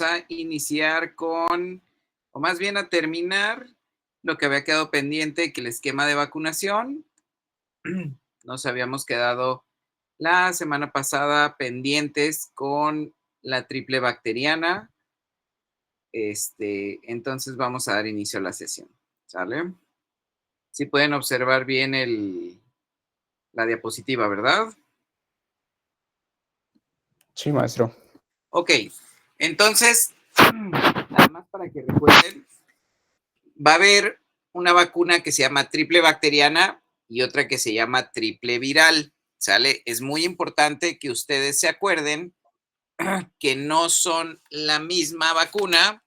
a iniciar con, o más bien a terminar lo que había quedado pendiente, que el esquema de vacunación. Nos habíamos quedado la semana pasada pendientes con la triple bacteriana. Entonces vamos a dar inicio a la sesión, ¿sale? Si pueden observar bien la diapositiva, ¿verdad? Sí, maestro. Ok, entonces, nada más para que recuerden, va a haber una vacuna que se llama triple bacteriana y otra que se llama triple viral, ¿sale? Es muy importante que ustedes se acuerden que no son la misma vacuna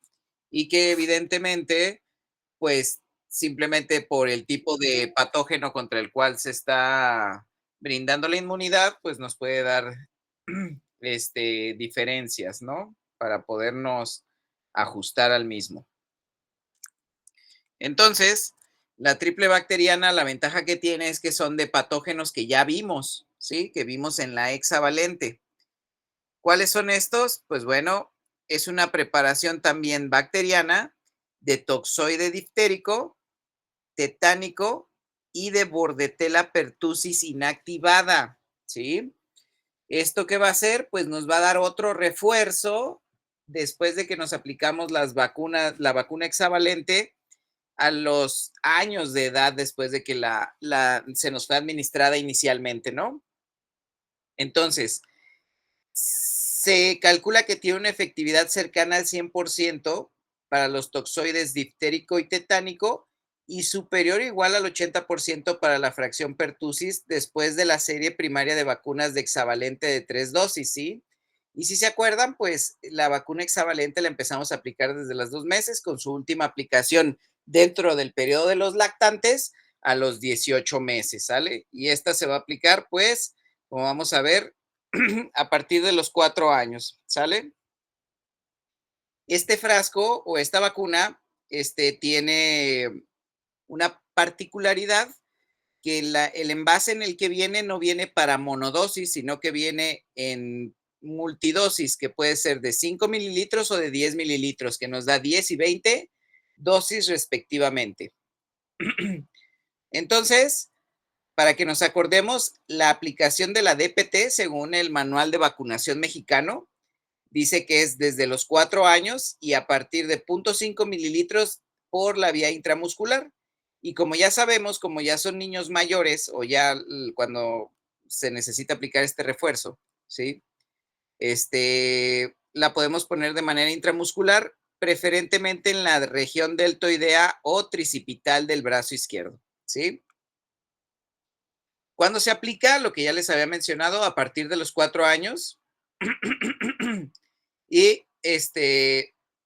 y que evidentemente, pues simplemente por el tipo de patógeno contra el cual se está brindando la inmunidad, pues nos puede dar diferencias, ¿no? Para podernos ajustar al mismo. Entonces, la triple bacteriana, la ventaja que tiene es que son de patógenos que ya vimos, ¿sí? Que vimos en la hexavalente. ¿Cuáles son estos? Pues bueno, es una preparación también bacteriana de toxoide difterico, tetánico y de Bordetella pertussis inactivada, ¿sí? ¿Esto qué va a hacer? Pues nos va a dar otro refuerzo después de que nos aplicamos las vacunas, la vacuna hexavalente a los años de edad después de que se nos fue administrada inicialmente, ¿no? Entonces, se calcula que tiene una efectividad cercana al 100% para los toxoides diftérico y tetánico y superior o igual al 80% para la fracción pertussis después de la serie primaria de vacunas de hexavalente de 3 dosis, ¿sí? Y si se acuerdan, pues la vacuna hexavalente la empezamos a aplicar desde los 2 meses con su última aplicación dentro del periodo de los lactantes a los 18 meses, ¿sale? Y esta se va a aplicar, pues, como vamos a ver, a partir de los 4 años, ¿sale? Este frasco o esta vacuna tiene una particularidad que el envase en el que viene no viene para monodosis, sino que viene en multidosis, que puede ser de 5 mililitros o de 10 mililitros, que nos da 10 y 20 dosis respectivamente. Entonces, para que nos acordemos, la aplicación de la DPT, según el Manual de Vacunación Mexicano, dice que es desde los 4 años y a partir de 0.5 mililitros por la vía intramuscular. Y como ya sabemos, como ya son niños mayores o ya cuando se necesita aplicar este refuerzo, ¿sí? La podemos poner de manera intramuscular, preferentemente en la región deltoidea o tricipital del brazo izquierdo, ¿sí? ¿Cuándo se aplica? Lo que ya les había mencionado, a partir de los 4 años. Y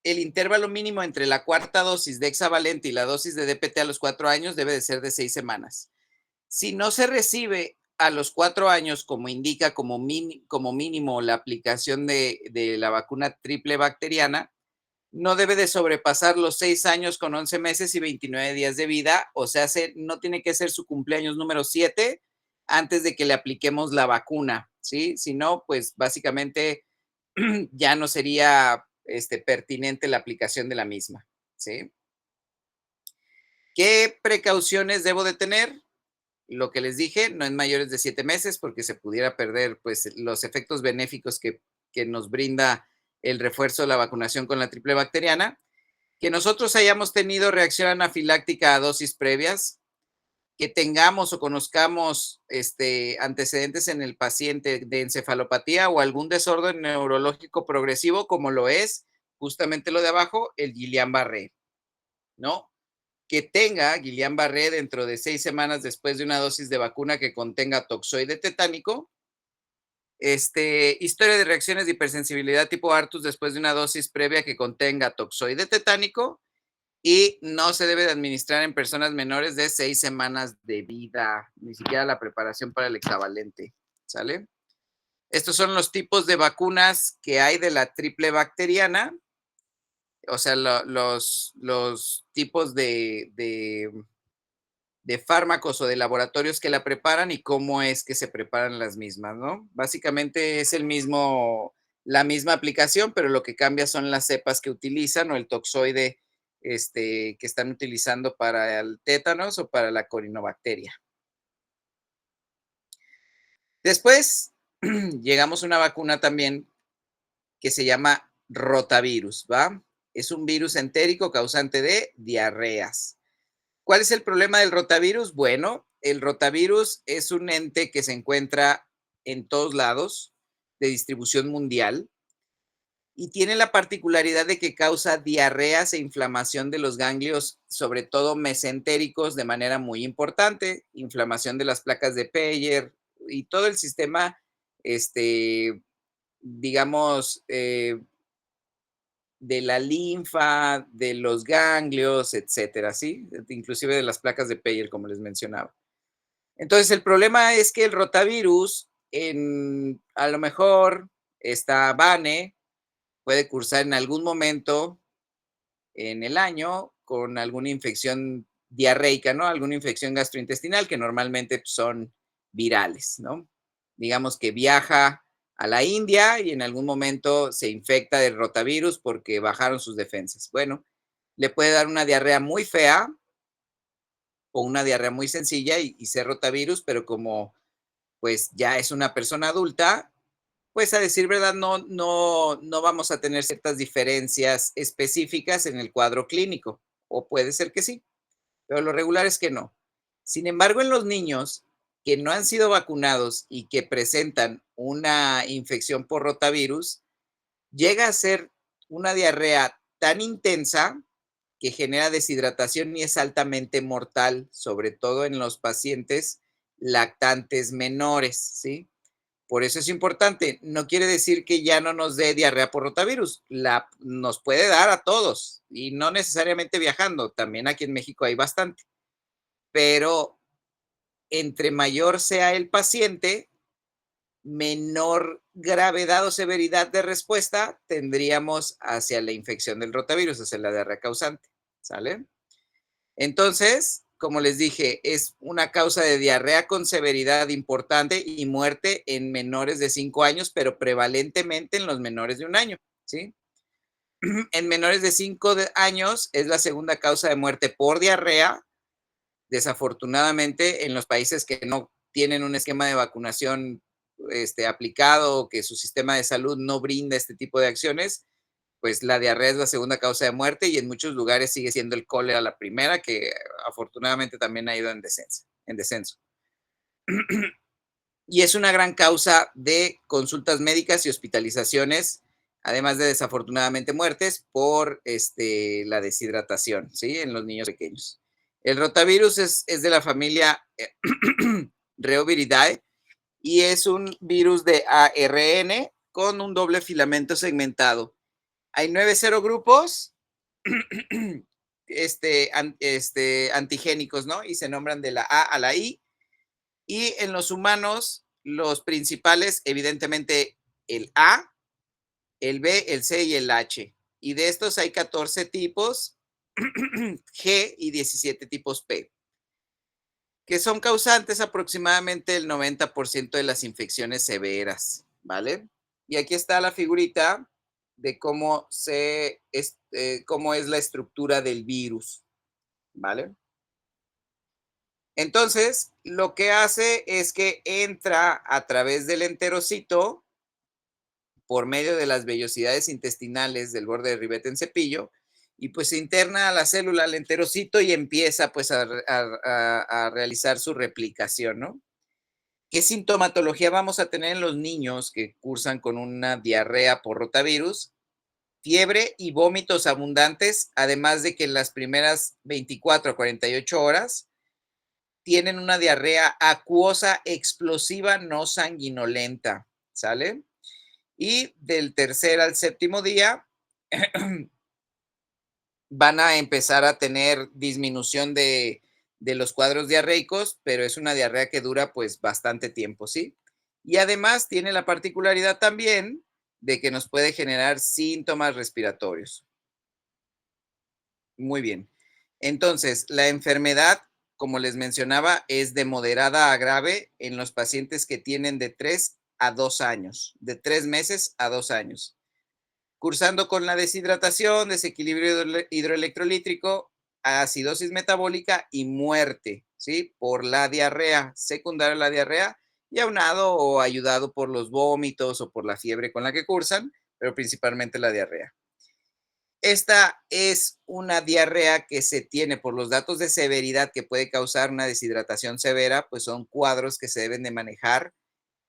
el intervalo mínimo entre la cuarta dosis de hexavalente y la dosis de DPT a los 4 años debe de ser de 6 semanas. Si no se recibe a los 4 años, como indica como mínimo la aplicación de la vacuna triple bacteriana, no debe de sobrepasar los 6 años con 11 meses y 29 días de vida, o sea, no tiene que ser su cumpleaños número 7 antes de que le apliquemos la vacuna, ¿sí? Si no, pues básicamente ya no sería pertinente la aplicación de la misma, ¿sí? ¿Qué precauciones debo de tener? Lo que les dije, no en mayores de 7 meses porque se pudiera perder pues, los efectos benéficos que nos brinda el refuerzo de la vacunación con la triple bacteriana. Que nosotros hayamos tenido reacción anafiláctica a dosis previas, que tengamos o conozcamos antecedentes en el paciente de encefalopatía o algún desorden neurológico progresivo, como lo es justamente lo de abajo, el Guillain-Barré, ¿no? Que tenga Guillain-Barré dentro de 6 semanas después de una dosis de vacuna que contenga toxoide tetánico, historia de reacciones de hipersensibilidad tipo Artus después de una dosis previa que contenga toxoide tetánico y no se debe de administrar en personas menores de 6 semanas de vida, ni siquiera la preparación para el hexavalente, ¿sale? Estos son los tipos de vacunas que hay de la triple bacteriana, o sea, los tipos de fármacos o de laboratorios que la preparan y cómo es que se preparan las mismas, ¿no? Básicamente es el mismo La misma aplicación, pero lo que cambia son las cepas que utilizan o el toxoide, que están utilizando para el tétanos o para la corinobacteria. Después, llegamos a una vacuna también que se llama rotavirus, ¿va? Es un virus entérico causante de diarreas. ¿Cuál es el problema del rotavirus? Bueno, el rotavirus es un ente que se encuentra en todos lados de distribución mundial y tiene la particularidad de que causa diarreas e inflamación de los ganglios, sobre todo mesentéricos, de manera muy importante, inflamación de las placas de Peyer y todo el sistema, este, digamos, de la linfa, de los ganglios, etcétera, ¿sí? Inclusive de las placas de Peyer, como les mencionaba. Entonces, el problema es que el rotavirus, a lo mejor, esta Vane puede cursar en algún momento en el año con alguna infección diarreica, ¿no? Alguna infección gastrointestinal que normalmente pues, son virales, ¿no? Digamos que viaja a la India y en algún momento se infecta del rotavirus porque bajaron sus defensas. Bueno, le puede dar una diarrea muy fea o una diarrea muy sencilla y ser rotavirus, pero como pues ya es una persona adulta, pues a decir verdad, no vamos a tener ciertas diferencias específicas en el cuadro clínico, o puede ser que sí, pero lo regular es que no. Sin embargo, en los niños que no han sido vacunados y que presentan una infección por rotavirus, llega a ser una diarrea tan intensa que genera deshidratación y es altamente mortal, sobre todo en los pacientes lactantes menores, ¿sí? Por eso es importante. No quiere decir que ya no nos dé diarrea por rotavirus. Nos puede dar a todos y no necesariamente viajando. También aquí en México hay bastante. Pero entre mayor sea el paciente, menor gravedad o severidad de respuesta tendríamos hacia la infección del rotavirus, hacia la diarrea causante. ¿Sale? Entonces, como les dije, es una causa de diarrea con severidad importante y muerte en menores de 5 años, pero prevalentemente en los menores de un año, ¿sí? En menores de 5 años es la segunda causa de muerte por diarrea. Desafortunadamente, en los países que no tienen un esquema de vacunación aplicado o que su sistema de salud no brinda este tipo de acciones, pues la diarrea es la segunda causa de muerte y en muchos lugares sigue siendo el cólera la primera, que afortunadamente también ha ido en descenso. Y es una gran causa de consultas médicas y hospitalizaciones, además de desafortunadamente muertes por la deshidratación, ¿sí? En los niños pequeños. El rotavirus es de la familia Reoviridae y es un virus de ARN con un doble filamento segmentado. Hay 9 serogrupos antigénicos, ¿no? Y se nombran de la A a la I. Y en los humanos, los principales, evidentemente, el A, el B, el C y el H. Y de estos hay 14 tipos G y 17 tipos P, que son causantes aproximadamente el 90% de las infecciones severas, ¿vale? Y aquí está la figurita de cómo es la estructura del virus, ¿vale? Entonces, lo que hace es que entra a través del enterocito por medio de las vellosidades intestinales del borde de ribete en cepillo y pues se interna a la célula, al enterocito y empieza pues a realizar su replicación, ¿no? ¿Qué sintomatología vamos a tener en los niños que cursan con una diarrea por rotavirus? Fiebre y vómitos abundantes, además de que en las primeras 24 a 48 horas tienen una diarrea acuosa explosiva no sanguinolenta, ¿sale? Y del tercer al séptimo día van a empezar a tener disminución de los cuadros diarreicos, pero es una diarrea que dura pues bastante tiempo, ¿sí? Y además tiene la particularidad también de que nos puede generar síntomas respiratorios. Muy bien. Entonces, la enfermedad, como les mencionaba, es de moderada a grave en los pacientes que tienen de 3 a 2 años, de 3 meses a 2 años, cursando con la deshidratación, desequilibrio hidroelectrolítrico, acidosis metabólica y muerte, ¿sí? Por la diarrea, secundaria a la diarrea, y aunado o ayudado por los vómitos o por la fiebre con la que cursan, pero principalmente la diarrea. Esta es una diarrea que se tiene por los datos de severidad que puede causar una deshidratación severa, pues son cuadros que se deben de manejar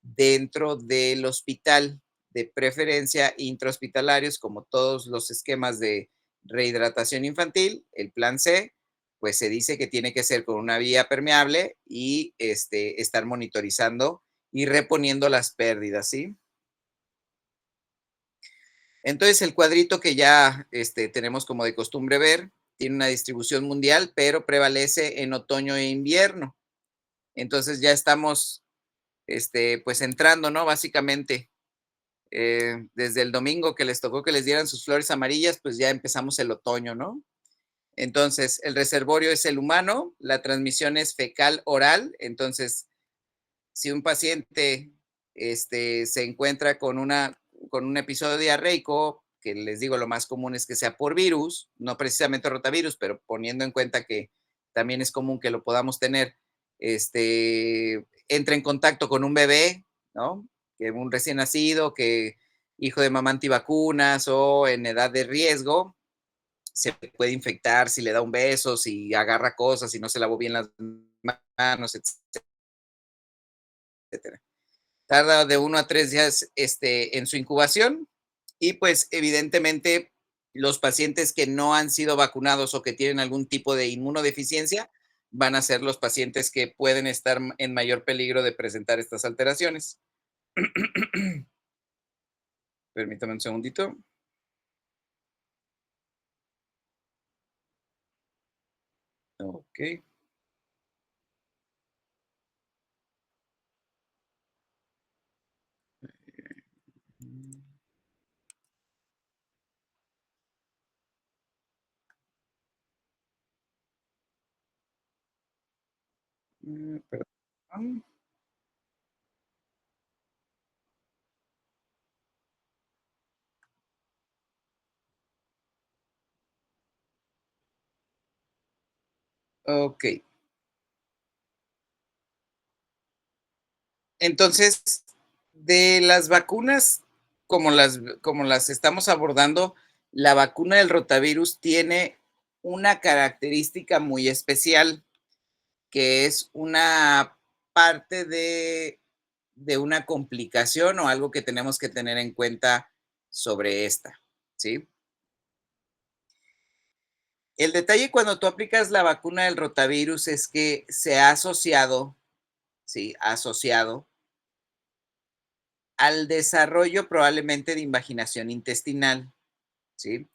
dentro del hospital, de preferencia intrahospitalarios, como todos los esquemas de rehidratación infantil, el plan C, pues se dice que tiene que ser con una vía permeable y estar monitorizando y reponiendo las pérdidas, ¿sí? Entonces, el cuadrito que ya tenemos como de costumbre ver, tiene una distribución mundial, pero prevalece en otoño e invierno. Entonces ya estamos, pues entrando, ¿no? Básicamente, desde el domingo que les tocó que les dieran sus flores amarillas, pues ya empezamos el otoño, ¿no? Entonces, el reservorio es el humano, la transmisión es fecal oral. Entonces, si un paciente se encuentra con un episodio diarreico, que les digo, lo más común es que sea por virus, no precisamente rotavirus, pero poniendo en cuenta que también es común que lo podamos tener, entra en contacto con un bebé, ¿no? Que un recién nacido, que hijo de mamá antivacunas o en edad de riesgo, se puede infectar si le da un beso, si agarra cosas, si no se lavó bien las manos, etcétera. Tarda de 1 a 3 días en su incubación y pues evidentemente los pacientes que no han sido vacunados o que tienen algún tipo de inmunodeficiencia van a ser los pacientes que pueden estar en mayor peligro de presentar estas alteraciones. Permítame un segundito. Ok. Perdón. Ok. Entonces, de las vacunas, como las estamos abordando, la vacuna del rotavirus tiene una característica muy especial, que es una parte de una complicación o algo que tenemos que tener en cuenta sobre esta, ¿sí? El detalle cuando tú aplicas la vacuna del rotavirus es que se ha asociado, ¿sí? Asociado al desarrollo probablemente de invaginación intestinal, ¿sí?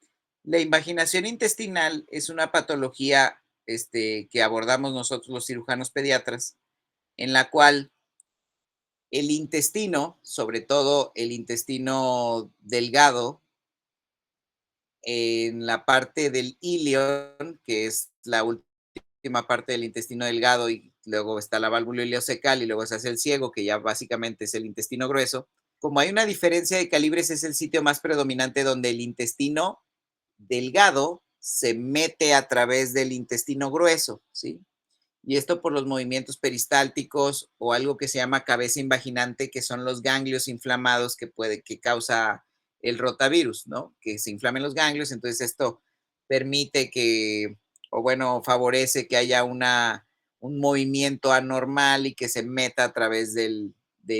La invaginación intestinal es una patología que abordamos nosotros los cirujanos pediatras, en la cual el intestino, sobre todo el intestino delgado, en la parte del ilion, que es la última parte del intestino delgado, y luego está la válvula ileocecal y luego se hace el ciego, que ya básicamente es el intestino grueso. Como hay una diferencia de calibres, es el sitio más predominante donde el intestino delgado se mete a través del intestino grueso, ¿sí? Y esto por los movimientos peristálticos o algo que se llama cabeza invaginante, que son los ganglios inflamados que causa el rotavirus, ¿no? Que se inflamen los ganglios, entonces esto permite que, o bueno, favorece que haya un movimiento anormal y que se meta a través del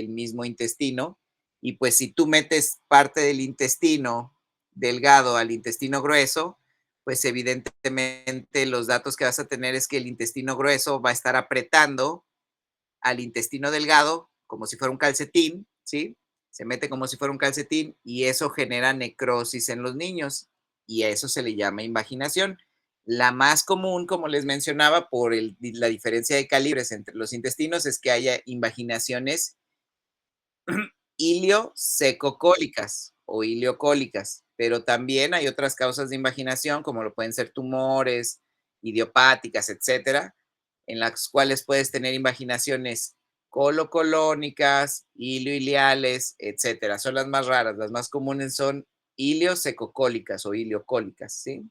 mismo intestino. Y pues si tú metes parte del intestino delgado al intestino grueso, pues evidentemente los datos que vas a tener es que el intestino grueso va a estar apretando al intestino delgado como si fuera un calcetín, ¿sí? Se mete como si fuera un calcetín y eso genera necrosis en los niños y a eso se le llama invaginación. La más común, como les mencionaba, por la diferencia de calibres entre los intestinos, es que haya invaginaciones iliosecocólicas o ileocólicas, pero también hay otras causas de invaginación, como lo pueden ser tumores, idiopáticas, etcétera, en las cuales puedes tener invaginaciones colocolónicas, ilioileales, etcétera. Son las más raras. Las más comunes son iliosecocólicas o iliocólicas, ¿sí?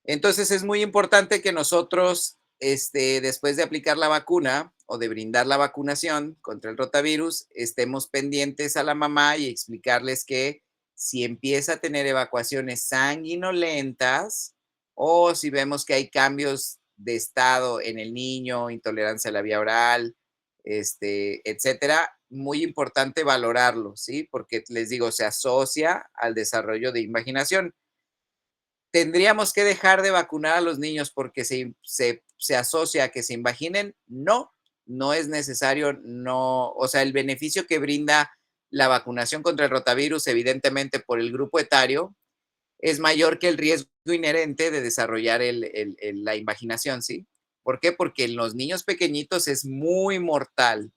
Entonces es muy importante que nosotros, después de aplicar la vacuna o de brindar la vacunación contra el rotavirus, estemos pendientes a la mamá y explicarles que si empieza a tener evacuaciones sanguinolentas o si vemos que hay cambios de estado en el niño, intolerancia a la vía oral, etcétera, muy importante valorarlo, ¿sí? Porque les digo, se asocia al desarrollo de imaginación. ¿Tendríamos que dejar de vacunar a los niños porque se asocia a que se imaginen? No, no es necesario, no, o sea, el beneficio que brinda la vacunación contra el rotavirus, evidentemente por el grupo etario, es mayor que el riesgo inherente de desarrollar la imaginación, ¿sí? ¿Por qué? Porque en los niños pequeñitos es muy mortal,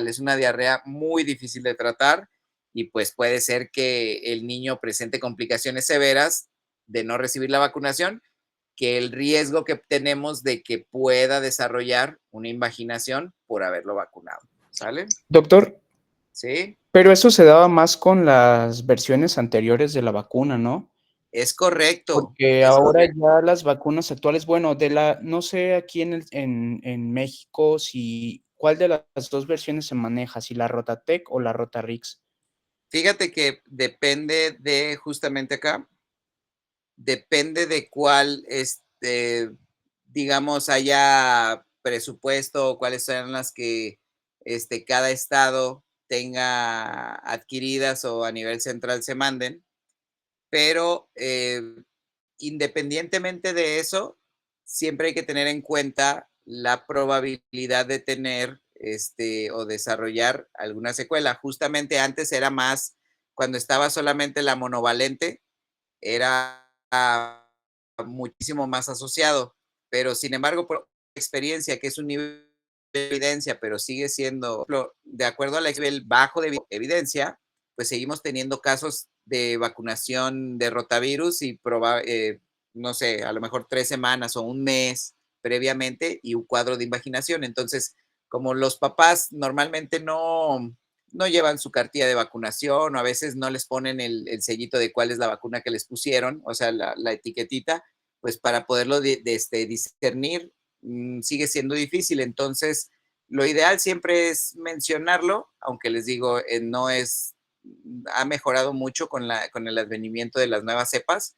es una diarrea muy difícil de tratar y pues puede ser que el niño presente complicaciones severas de no recibir la vacunación, que el riesgo que tenemos de que pueda desarrollar una imaginación por haberlo vacunado, ¿sale? Doctor, Sí, pero eso se daba más con las versiones anteriores de la vacuna, ¿no? es correcto, Porque es ahora correcto. ya las vacunas actuales, bueno, no sé aquí en México si cuál de las 2 versiones se maneja, si la Rotatec o la Rotarix. Fíjate que depende de justamente acá, depende de cuál, digamos, haya presupuesto o cuáles sean las que cada estado tenga adquiridas o a nivel central se manden, pero independientemente de eso, siempre hay que tener en cuenta la probabilidad de tener o desarrollar alguna secuela. Justamente antes era más, cuando estaba solamente la monovalente, era muchísimo más asociado, pero sin embargo, por experiencia, que es un nivel de evidencia, pero sigue siendo, de acuerdo al nivel bajo de evidencia, pues seguimos teniendo casos de vacunación de rotavirus y no sé, a lo mejor 3 semanas o un mes previamente y un cuadro de imaginación. Entonces, como los papás normalmente no llevan su cartilla de vacunación o a veces no les ponen el sellito de cuál es la vacuna que les pusieron, o sea, la etiquetita, pues para poderlo discernir sigue siendo difícil. Entonces, lo ideal siempre es mencionarlo, aunque les digo, no es, ha mejorado mucho con el advenimiento de las nuevas cepas,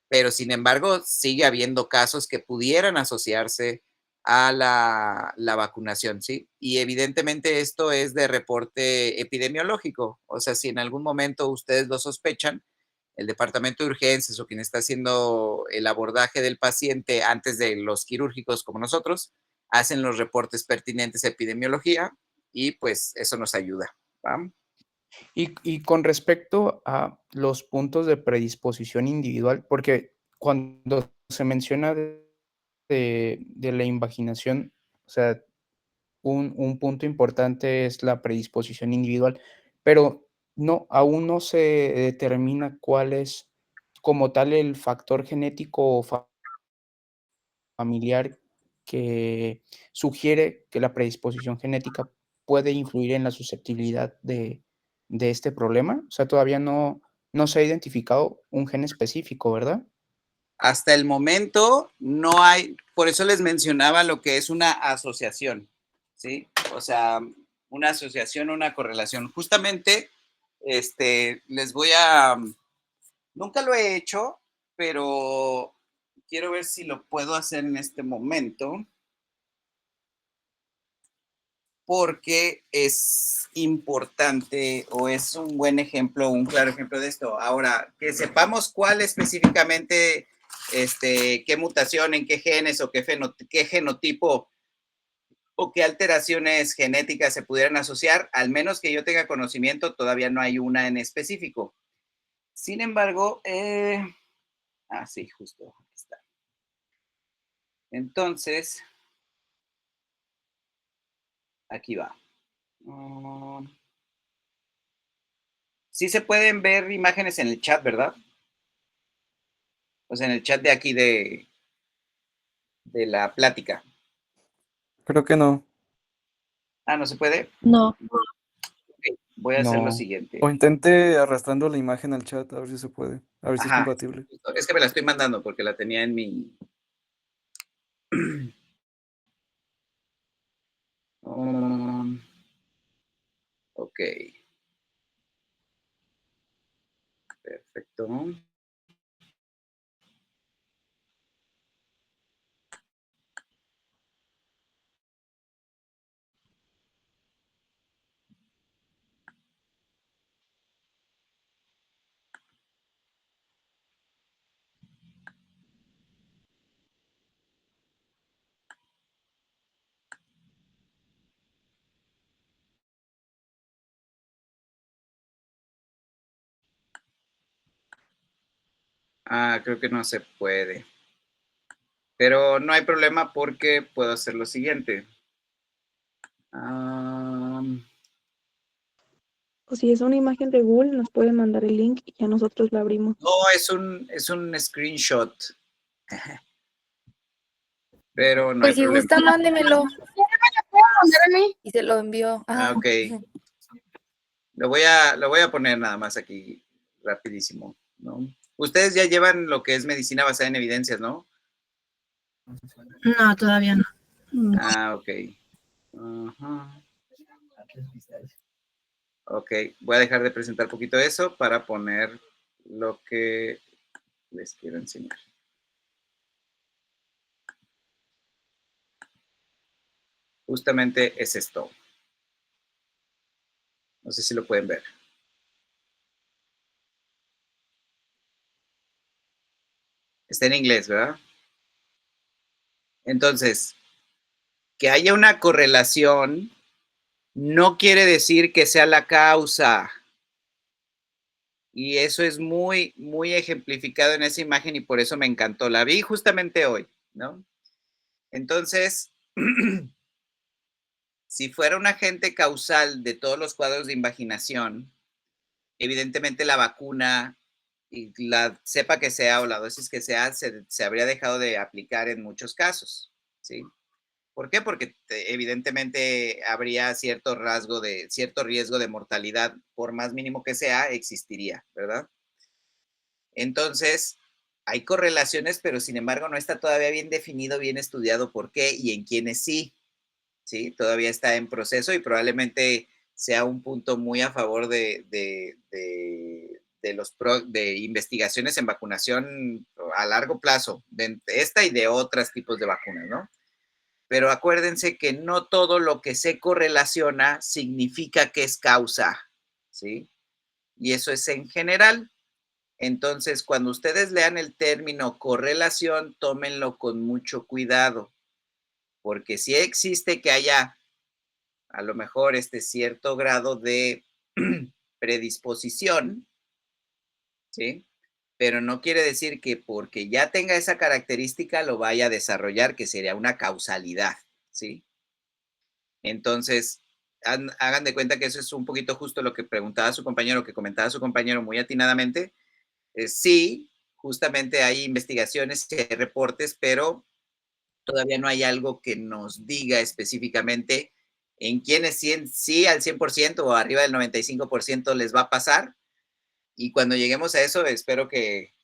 pero sin embargo sigue habiendo casos que pudieran asociarse a la vacunación, ¿sí? Y evidentemente esto es de reporte epidemiológico, o sea, si en algún momento ustedes lo sospechan, el departamento de urgencias o quien está haciendo el abordaje del paciente antes de los quirúrgicos como nosotros, hacen los reportes pertinentes a epidemiología y pues eso nos ayuda, ¿va? Y con respecto a los puntos de predisposición individual, porque cuando se menciona de la invaginación, o sea, un punto importante es la predisposición individual, pero no, aún no se determina cuál es como tal el factor genético o familiar que sugiere que la predisposición genética puede influir en la susceptibilidad de este problema. O sea, todavía no se ha identificado un gen específico, ¿verdad? Hasta el momento no hay, por eso les mencionaba lo que es una asociación, ¿sí? O sea, una asociación, una correlación. Justamente, les voy a, nunca lo he hecho, pero quiero ver si lo puedo hacer en este momento, porque es importante o es un buen ejemplo, un claro ejemplo de esto. Ahora, que sepamos cuál específicamente, qué mutación, en qué genes o qué genotipo o qué alteraciones genéticas se pudieran asociar, al menos que yo tenga conocimiento, todavía no hay una en específico. Sin embargo, sí, justo, aquí está. Entonces, aquí va. Um, sí se pueden ver imágenes en el chat, ¿verdad? O sea, en el chat de aquí de la plática. Creo que no. Ah, ¿no se puede? No. Ok, voy a hacer lo No. siguiente. O intente arrastrando la imagen al chat, a ver si se puede. A ver si es Ajá, compatible. es que me la estoy mandando porque la tenía en mi... Ok, perfecto. Ah, creo que no se puede. Pero no hay problema porque puedo hacer lo siguiente. O si es una imagen de Google, nos puede mandar el link y ya nosotros la abrimos. No, es un screenshot. Pero no hay Pues si problema. gusta, mándemelo. Y se lo envió. Ah, Ah, ok. Lo voy a poner nada más aquí rapidísimo, ¿no? Ustedes ya llevan lo que es medicina basada en evidencias, ¿no? No, todavía no. Ah, ok. Ajá. Ok, voy a dejar de presentar poquito eso para poner lo que les quiero enseñar. Justamente es esto. No sé si lo pueden ver. Está en inglés, ¿verdad? Entonces, que haya una correlación no quiere decir que sea la causa. Y eso es muy, muy ejemplificado en esa imagen y por eso me encantó. La vi justamente hoy, ¿no? Entonces, si fuera un agente causal de todos los cuadros de invaginación, evidentemente la vacuna, y la cepa que sea o la dosis que sea, se habría dejado de aplicar en muchos casos, ¿sí? ¿Por qué? Porque evidentemente habría cierto riesgo de mortalidad, por más mínimo que sea, existiría, ¿verdad? Entonces, hay correlaciones, pero sin embargo no está todavía bien definido, bien estudiado por qué y en quiénes sí, ¿sí? Todavía está en proceso y probablemente sea un punto muy a favor de investigaciones en vacunación a largo plazo, de esta y de otros tipos de vacunas, ¿no? Pero acuérdense que no todo lo que se correlaciona significa que es causa, ¿sí? Y eso es en general. Entonces, cuando ustedes lean el término correlación, tómenlo con mucho cuidado, porque sí existe que haya a lo mejor este cierto grado de predisposición, ¿sí? Pero no quiere decir que porque ya tenga esa característica lo vaya a desarrollar, que sería una causalidad, ¿sí? Entonces, hagan de cuenta que eso es un poquito justo lo que preguntaba su compañero, que comentaba su compañero muy atinadamente. Sí, justamente hay investigaciones, hay reportes, pero todavía no hay algo que nos diga específicamente en quiénes sí al 100% o arriba del 95% les va a pasar. Y cuando lleguemos a eso, espero que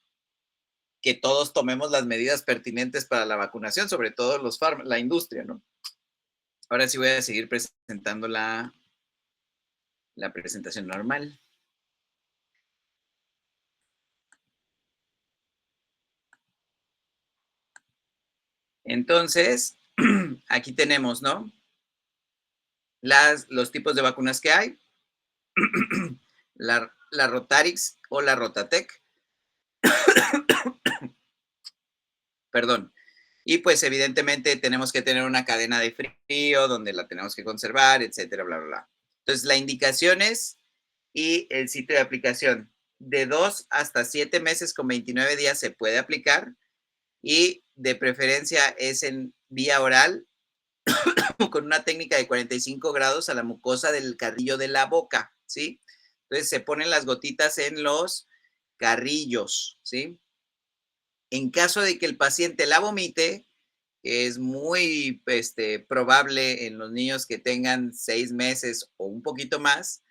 todos tomemos las medidas pertinentes para la vacunación, sobre todo la industria, ¿no? Ahora sí voy a seguir presentando la presentación normal. Entonces, aquí tenemos, ¿no? Los tipos de vacunas que hay. La Rotarix o la Rotatec. Perdón. Y pues evidentemente tenemos que tener una cadena de frío donde la tenemos que conservar, etcétera, bla, bla, bla. Entonces, la indicación es y el sitio de aplicación. De 2 hasta 7 meses con 29 días se puede aplicar y de preferencia es en vía oral con una técnica de 45 grados a la mucosa del carrillo de la boca, ¿sí? Entonces se ponen las gotitas en los carrillos, ¿sí? En caso de que el paciente la vomite, que es muy probable en los niños que tengan 6 meses o un poquito más,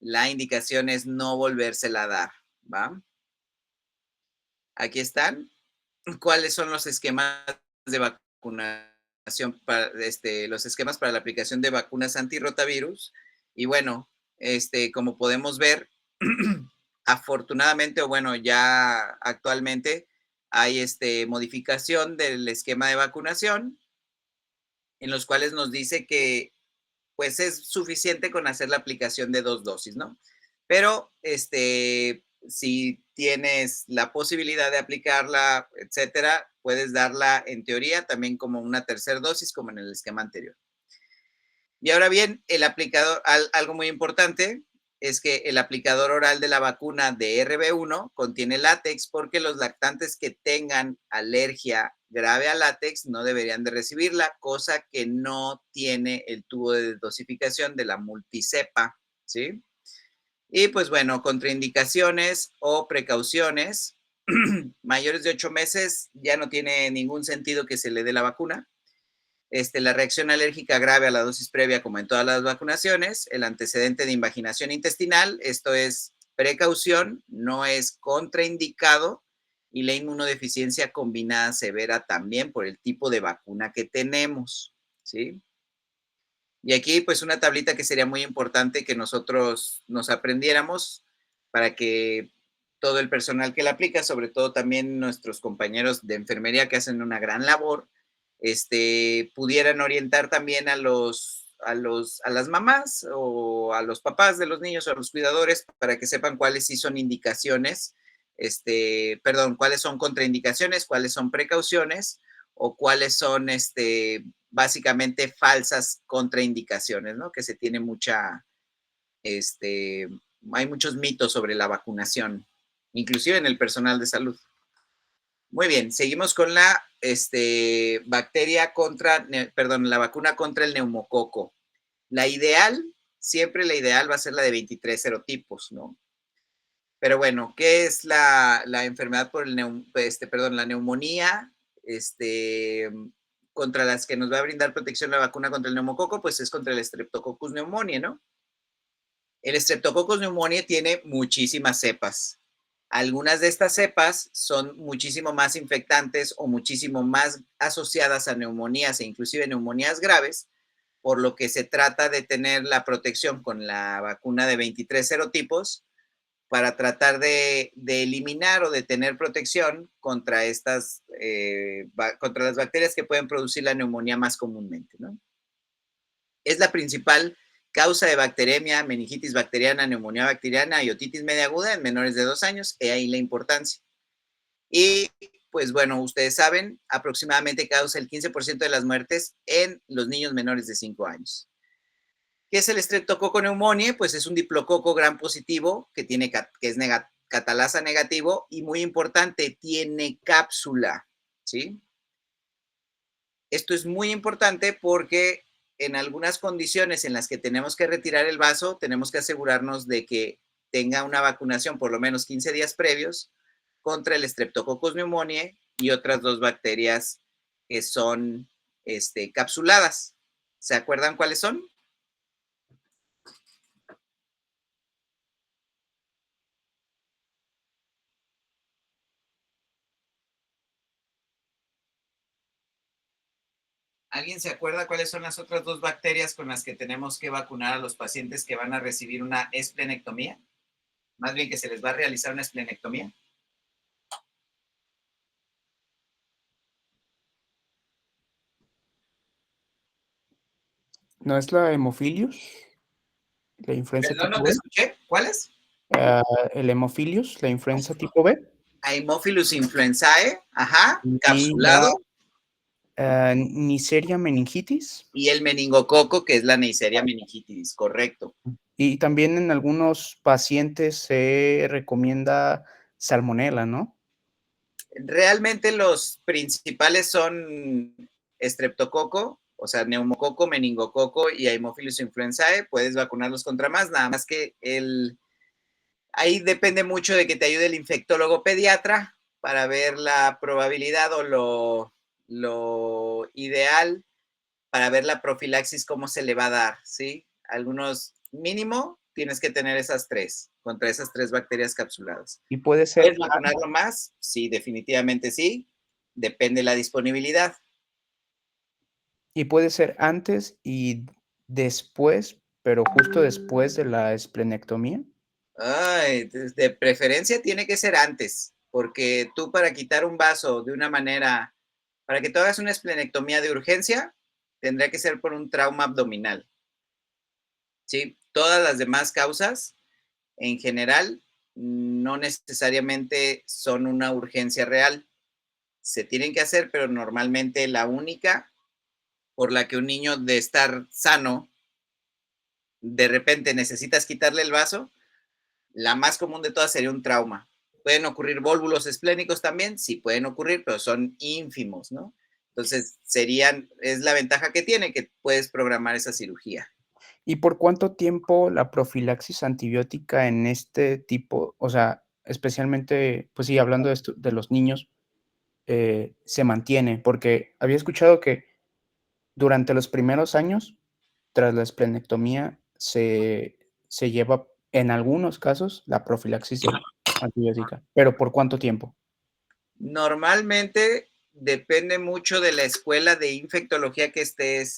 la indicación es no volvérsela a dar, ¿va? Aquí están. ¿Cuáles son los esquemas de vacunación para los esquemas para la aplicación de vacunas antirrotavirus? Y bueno, como podemos ver, afortunadamente, o bueno, ya actualmente hay modificación del esquema de vacunación, en los cuales nos dice que pues es suficiente con hacer la aplicación de 2 dosis, ¿no? Pero si tienes la posibilidad de aplicarla, etcétera, puedes darla en teoría también como una tercera dosis, como en el esquema anterior. Y ahora bien, el aplicador, algo muy importante es que el aplicador oral de la vacuna de RB1 contiene látex porque los lactantes que tengan alergia grave al látex no deberían de recibirla, cosa que no tiene el tubo de dosificación de la multicepa, ¿sí? Y pues bueno, contraindicaciones o precauciones. Mayores de 8 meses ya no tiene ningún sentido que se le dé la vacuna. La reacción alérgica grave a la dosis previa, como en todas las vacunaciones, el antecedente de invaginación intestinal, esto es precaución, no es contraindicado, y la inmunodeficiencia combinada severa también por el tipo de vacuna que tenemos, ¿sí? Y aquí, pues, una tablita que sería muy importante que nosotros nos aprendiéramos para que todo el personal que la aplica, sobre todo también nuestros compañeros de enfermería que hacen una gran labor, pudieran orientar también a las mamás o a los papás de los niños o a los cuidadores para que sepan cuáles sí son indicaciones, cuáles son contraindicaciones, cuáles son precauciones o cuáles son, básicamente falsas contraindicaciones, ¿no? Que se tiene hay muchos mitos sobre la vacunación, inclusive en el personal de salud. Muy bien, seguimos con la la vacuna contra el neumococo. La ideal, siempre la ideal va a ser la de 23 serotipos, ¿no? Pero bueno, ¿qué es la enfermedad por la neumonía? Contra las que nos va a brindar protección la vacuna contra el neumococo, pues es contra el Streptococcus pneumoniae, ¿no? El Streptococcus pneumoniae tiene muchísimas cepas. Algunas de estas cepas son muchísimo más infectantes o muchísimo más asociadas a neumonías e inclusive neumonías graves, por lo que se trata de tener la protección con la vacuna de 23 serotipos para tratar de eliminar o de tener protección contra contra las bacterias que pueden producir la neumonía más comúnmente, ¿no? Es la principal causa de bacteremia, meningitis bacteriana, neumonía bacteriana y otitis media aguda en menores de 2 años, y ahí la importancia. Y pues bueno, ustedes saben, aproximadamente causa el 15% de las muertes en los niños menores de 5 años. ¿Qué es el Streptococcus pneumoniae? Pues es un diplococo gram positivo que es catalasa negativo y muy importante, tiene cápsula, ¿sí? Esto es muy importante porque en algunas condiciones en las que tenemos que retirar el vaso, tenemos que asegurarnos de que tenga una vacunación por lo menos 15 días previos contra el Streptococcus pneumoniae y otras 2 bacterias que son capsuladas. ¿Se acuerdan cuáles son? ¿Alguien se acuerda cuáles son las otras 2 bacterias con las que tenemos que vacunar a los pacientes que van a recibir una esplenectomía? Más bien que se les va a realizar una esplenectomía. ¿No es la Hemophilus? ¿La influenza Perdón, no tipo te B? escuché. ¿Cuáles? El Hemophilus, la influenza tipo B. Haemophilus influenzae, ajá, Y la capsulado. Neisseria meningitis. Y el meningococo, que es la Neisseria meningitis, correcto. Y también en algunos pacientes se recomienda salmonela, ¿no? Realmente los principales son estreptococo, o sea, neumococo, meningococo y Haemophilus influenzae. Puedes vacunarlos contra más, nada más que ahí depende mucho de que te ayude el infectólogo pediatra para ver la probabilidad o lo ideal para ver la profilaxis, cómo se le va a dar, ¿sí? Algunos, mínimo, tienes que tener esas 3, contra esas 3 bacterias capsuladas. Y puede ser, ¿Puedes vacunarlo más? Sí, definitivamente sí. Depende de la disponibilidad. y puede ser antes y después, pero justo después de la esplenectomía. Ay, de preferencia tiene que ser antes, porque tú para quitar un vaso de una manera, para que tú hagas una esplenectomía de urgencia, tendría que ser por un trauma abdominal, ¿sí? Todas las demás causas, en general, no necesariamente son una urgencia real. Se tienen que hacer, pero normalmente la única por la que un niño de estar sano, de repente necesitas quitarle el vaso, la más común de todas sería un trauma. ¿Pueden ocurrir vólvulos esplénicos también? Sí, pueden ocurrir, pero son ínfimos, ¿no? Entonces, es la ventaja que tiene, que puedes programar esa cirugía. ¿Y por cuánto tiempo la profilaxis antibiótica en este tipo, o sea, especialmente, pues sí, hablando de esto, de los niños, se mantiene? Porque había escuchado que durante los primeros años, tras la esplenectomía, se lleva, en algunos casos, la profilaxis antibiótica, pero ¿por cuánto tiempo? Normalmente depende mucho de la escuela de infectología que estés,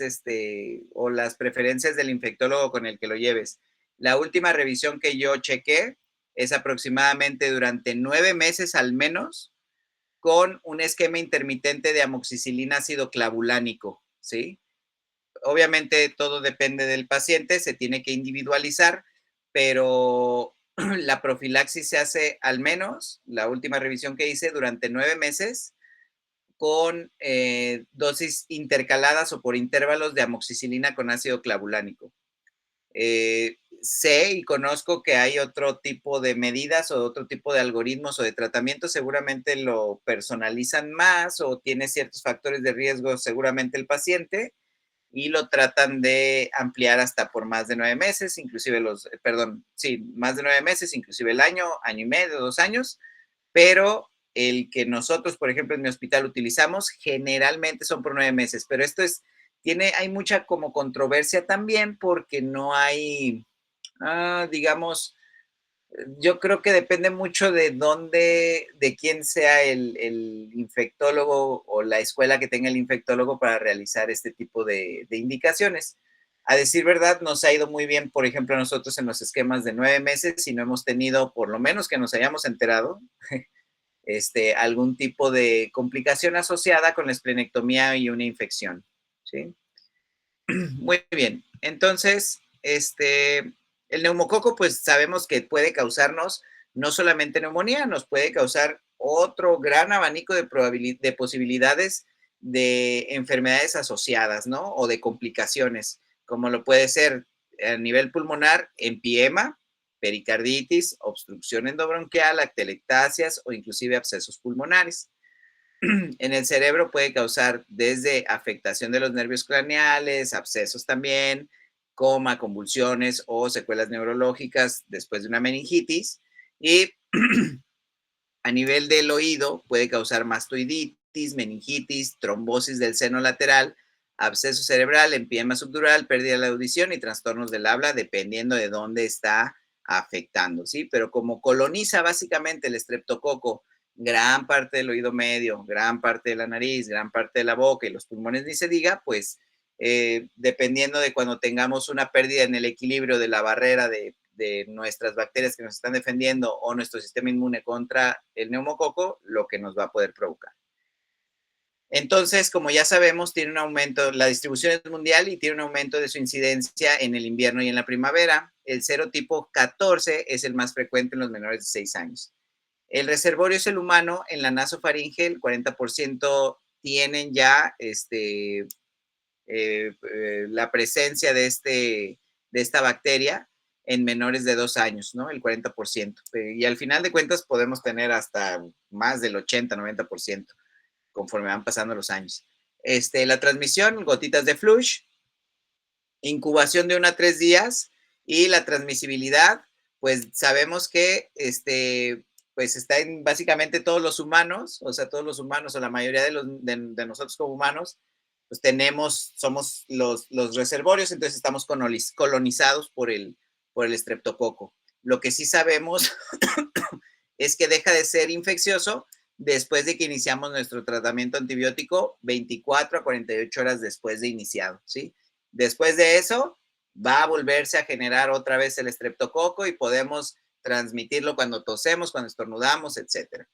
o las preferencias del infectólogo con el que lo lleves. La última revisión que yo chequé es aproximadamente durante 9 meses al menos, con un esquema intermitente de amoxicilina ácido clavulánico, ¿sí? Obviamente todo depende del paciente, se tiene que individualizar, pero la profilaxis se hace al menos, la última revisión que hice, durante 9 meses con dosis intercaladas o por intervalos de amoxicilina con ácido clavulánico. Sé y conozco que hay otro tipo de medidas o otro tipo de algoritmos o de tratamientos, seguramente lo personalizan más o tiene ciertos factores de riesgo seguramente el paciente y lo tratan de ampliar hasta por más de 9 meses, inclusive más de 9 meses, inclusive el año, año y medio, 2 años, pero el que nosotros, por ejemplo, en mi hospital utilizamos, generalmente son por 9 meses, pero hay mucha como controversia también porque no hay, digamos, yo creo que depende mucho de quién sea el infectólogo o la escuela que tenga el infectólogo para realizar este tipo de indicaciones. A decir verdad, nos ha ido muy bien, por ejemplo, nosotros en los esquemas de 9 meses y no hemos tenido, por lo menos que nos hayamos enterado, algún tipo de complicación asociada con la esplenectomía y una infección, ¿sí? Muy bien. Entonces, el neumococo, pues sabemos que puede causarnos no solamente neumonía, nos puede causar otro gran abanico de posibilidades de enfermedades asociadas, ¿no? O de complicaciones, como lo puede ser a nivel pulmonar, empiema, pericarditis, obstrucción endobronquial, atelectasias o inclusive abscesos pulmonares. En el cerebro puede causar desde afectación de los nervios craneales, abscesos también, coma, convulsiones o secuelas neurológicas después de una meningitis. Y a nivel del oído puede causar mastoiditis, meningitis, trombosis del seno lateral, absceso cerebral, empiema subdural, pérdida de la audición y trastornos del habla, dependiendo de dónde está afectando, ¿sí? Pero como coloniza básicamente el estreptococo gran parte del oído medio, gran parte de la nariz, gran parte de la boca y los pulmones ni se diga, pues dependiendo de cuando tengamos una pérdida en el equilibrio de la barrera de nuestras bacterias que nos están defendiendo o nuestro sistema inmune contra el neumococo, lo que nos va a poder provocar. Entonces, como ya sabemos, tiene un aumento, la distribución es mundial y tiene un aumento de su incidencia en el invierno y en la primavera. El serotipo 14 es el más frecuente en los menores de 6 años. El reservorio es el humano, en la nasofaringe el 40% tienen ya la presencia de esta bacteria en menores de 2 años, ¿no? El 40%. Y al final de cuentas podemos tener hasta más del 80-90% conforme van pasando los años. La transmisión, gotitas de flush, incubación de 1 a 3 días y la transmisibilidad, pues sabemos que pues está en básicamente todos los humanos, o sea, todos los humanos o la mayoría de nosotros como humanos, pues somos los reservorios, entonces estamos colonizados por el estreptococo. Lo que sí sabemos es que deja de ser infeccioso después de que iniciamos nuestro tratamiento antibiótico 24 a 48 horas después de iniciado, ¿sí? Después de eso, va a volverse a generar otra vez el estreptococo y podemos transmitirlo cuando tosemos, cuando estornudamos, etc.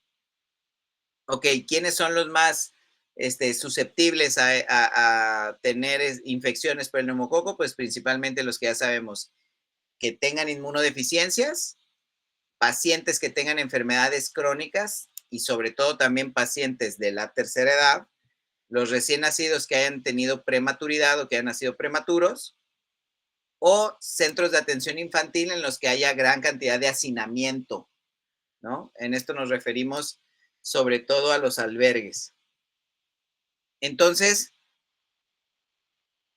Ok, ¿quiénes son los más susceptibles a tener infecciones por el neumococo? Pues principalmente los que ya sabemos, que tengan inmunodeficiencias, pacientes que tengan enfermedades crónicas y sobre todo también pacientes de la tercera edad, los recién nacidos que hayan tenido prematuridad o que hayan nacido prematuros, o centros de atención infantil en los que haya gran cantidad de hacinamiento, ¿no? En esto nos referimos sobre todo a los albergues. Entonces,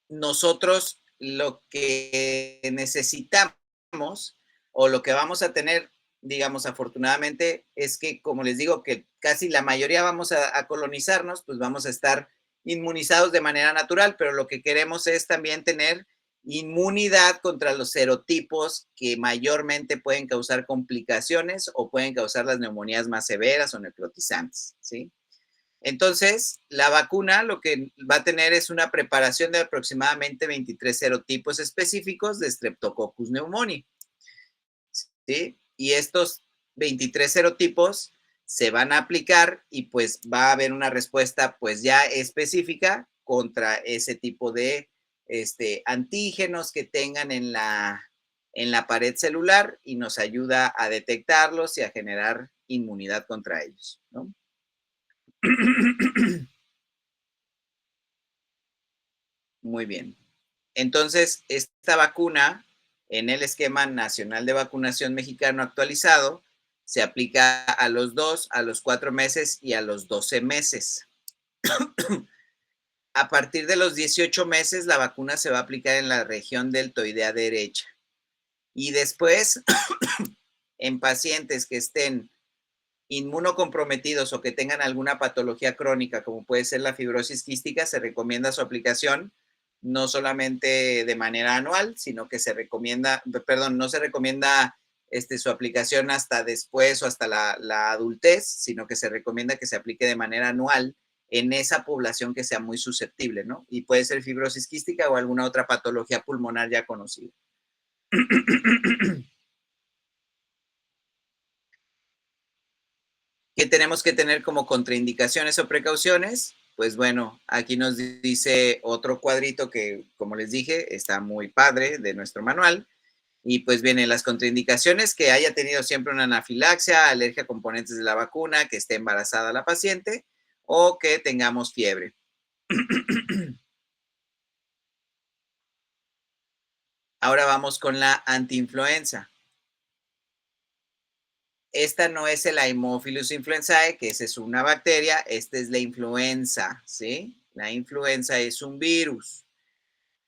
nosotros lo que necesitamos o lo que vamos a tener, digamos, afortunadamente, es que, como les digo, que casi la mayoría vamos a colonizarnos, pues vamos a estar inmunizados de manera natural, pero lo que queremos es también tener inmunidad contra los serotipos que mayormente pueden causar complicaciones o pueden causar las neumonías más severas o necrotizantes, ¿sí? Entonces, la vacuna lo que va a tener es una preparación de aproximadamente 23 serotipos específicos de Streptococcus pneumoniae, ¿sí? Y estos 23 serotipos se van a aplicar y pues va a haber una respuesta pues ya específica contra ese tipo de antígenos que tengan en la pared celular y nos ayuda a detectarlos y a generar inmunidad contra ellos, ¿no? Muy bien. Entonces, esta vacuna, en el esquema nacional de vacunación mexicano actualizado, se aplica a los 2, a los 4 meses y a los 12 meses. A partir de los 18 meses, la vacuna se va a aplicar en la región deltoidea derecha. Y después, en pacientes que estén inmunocomprometidos o que tengan alguna patología crónica, como puede ser la fibrosis quística, se recomienda su aplicación no solamente de manera anual, sino que se recomienda, perdón, no se recomienda su aplicación hasta después o hasta la adultez, sino que se recomienda que se aplique de manera anual en esa población que sea muy susceptible, ¿no? Y puede ser fibrosis quística o alguna otra patología pulmonar ya conocida. ¿Qué tenemos que tener como contraindicaciones o precauciones? Pues bueno, aquí nos dice otro cuadrito que, como les dije, está muy padre de nuestro manual. Y pues vienen las contraindicaciones, que haya tenido siempre una anafilaxia, alergia a componentes de la vacuna, que esté embarazada la paciente o que tengamos fiebre. Ahora vamos con la antiinfluenza. Esta no es el Haemophilus influenzae, que esa es una bacteria, esta es la influenza, ¿sí? La influenza es un virus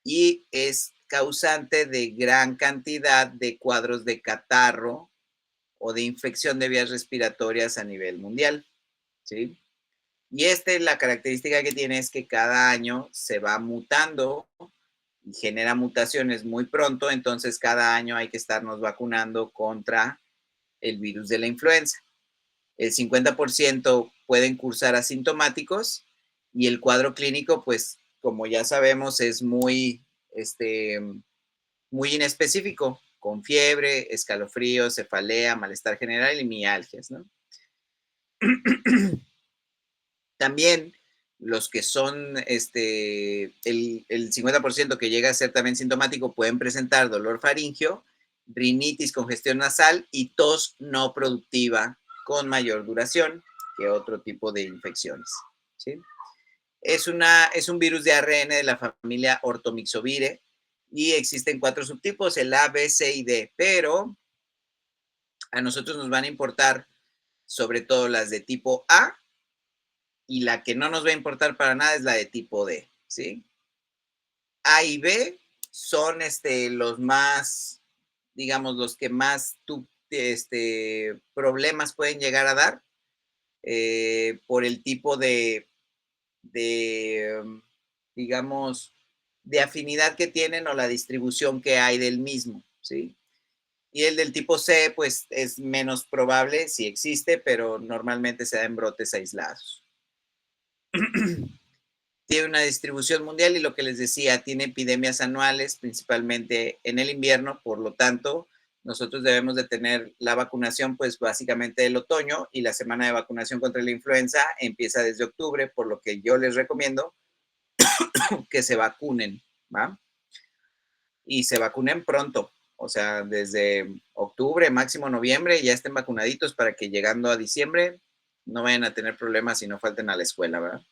y es causante de gran cantidad de cuadros de catarro o de infección de vías respiratorias a nivel mundial, ¿sí? Y la característica que tiene es que cada año se va mutando y genera mutaciones muy pronto, entonces cada año hay que estarnos vacunando contra el virus de la influenza. El 50% pueden cursar asintomáticos y el cuadro clínico, pues, como ya sabemos, es muy inespecífico, con fiebre, escalofríos, cefalea, malestar general y mialgias, ¿no? También los que son el 50% que llega a ser también sintomático pueden presentar dolor faríngeo, rinitis, congestión nasal y tos no productiva con mayor duración que otro tipo de infecciones, ¿sí? Es un virus de ARN de la familia Orthomyxovirae y existen 4 subtipos, el A, B, C y D, pero a nosotros nos van a importar sobre todo las de tipo A y la que no nos va a importar para nada es la de tipo D, ¿sí? A y B son los más, digamos, los que más tú problemas pueden llegar a dar por el tipo digamos, de afinidad que tienen o la distribución que hay del mismo, ¿sí? Y el del tipo C, pues es menos probable, si existe, pero normalmente se da en brotes aislados. Tiene una distribución mundial y lo que les decía, tiene epidemias anuales, principalmente en el invierno, por lo tanto, nosotros debemos de tener la vacunación, pues básicamente el otoño, y la semana de vacunación contra la influenza empieza desde octubre, por lo que yo les recomiendo que se vacunen, ¿va? Y se vacunen pronto, o sea, desde octubre, máximo noviembre, ya estén vacunaditos para que llegando a diciembre no vayan a tener problemas y no falten a la escuela, ¿verdad?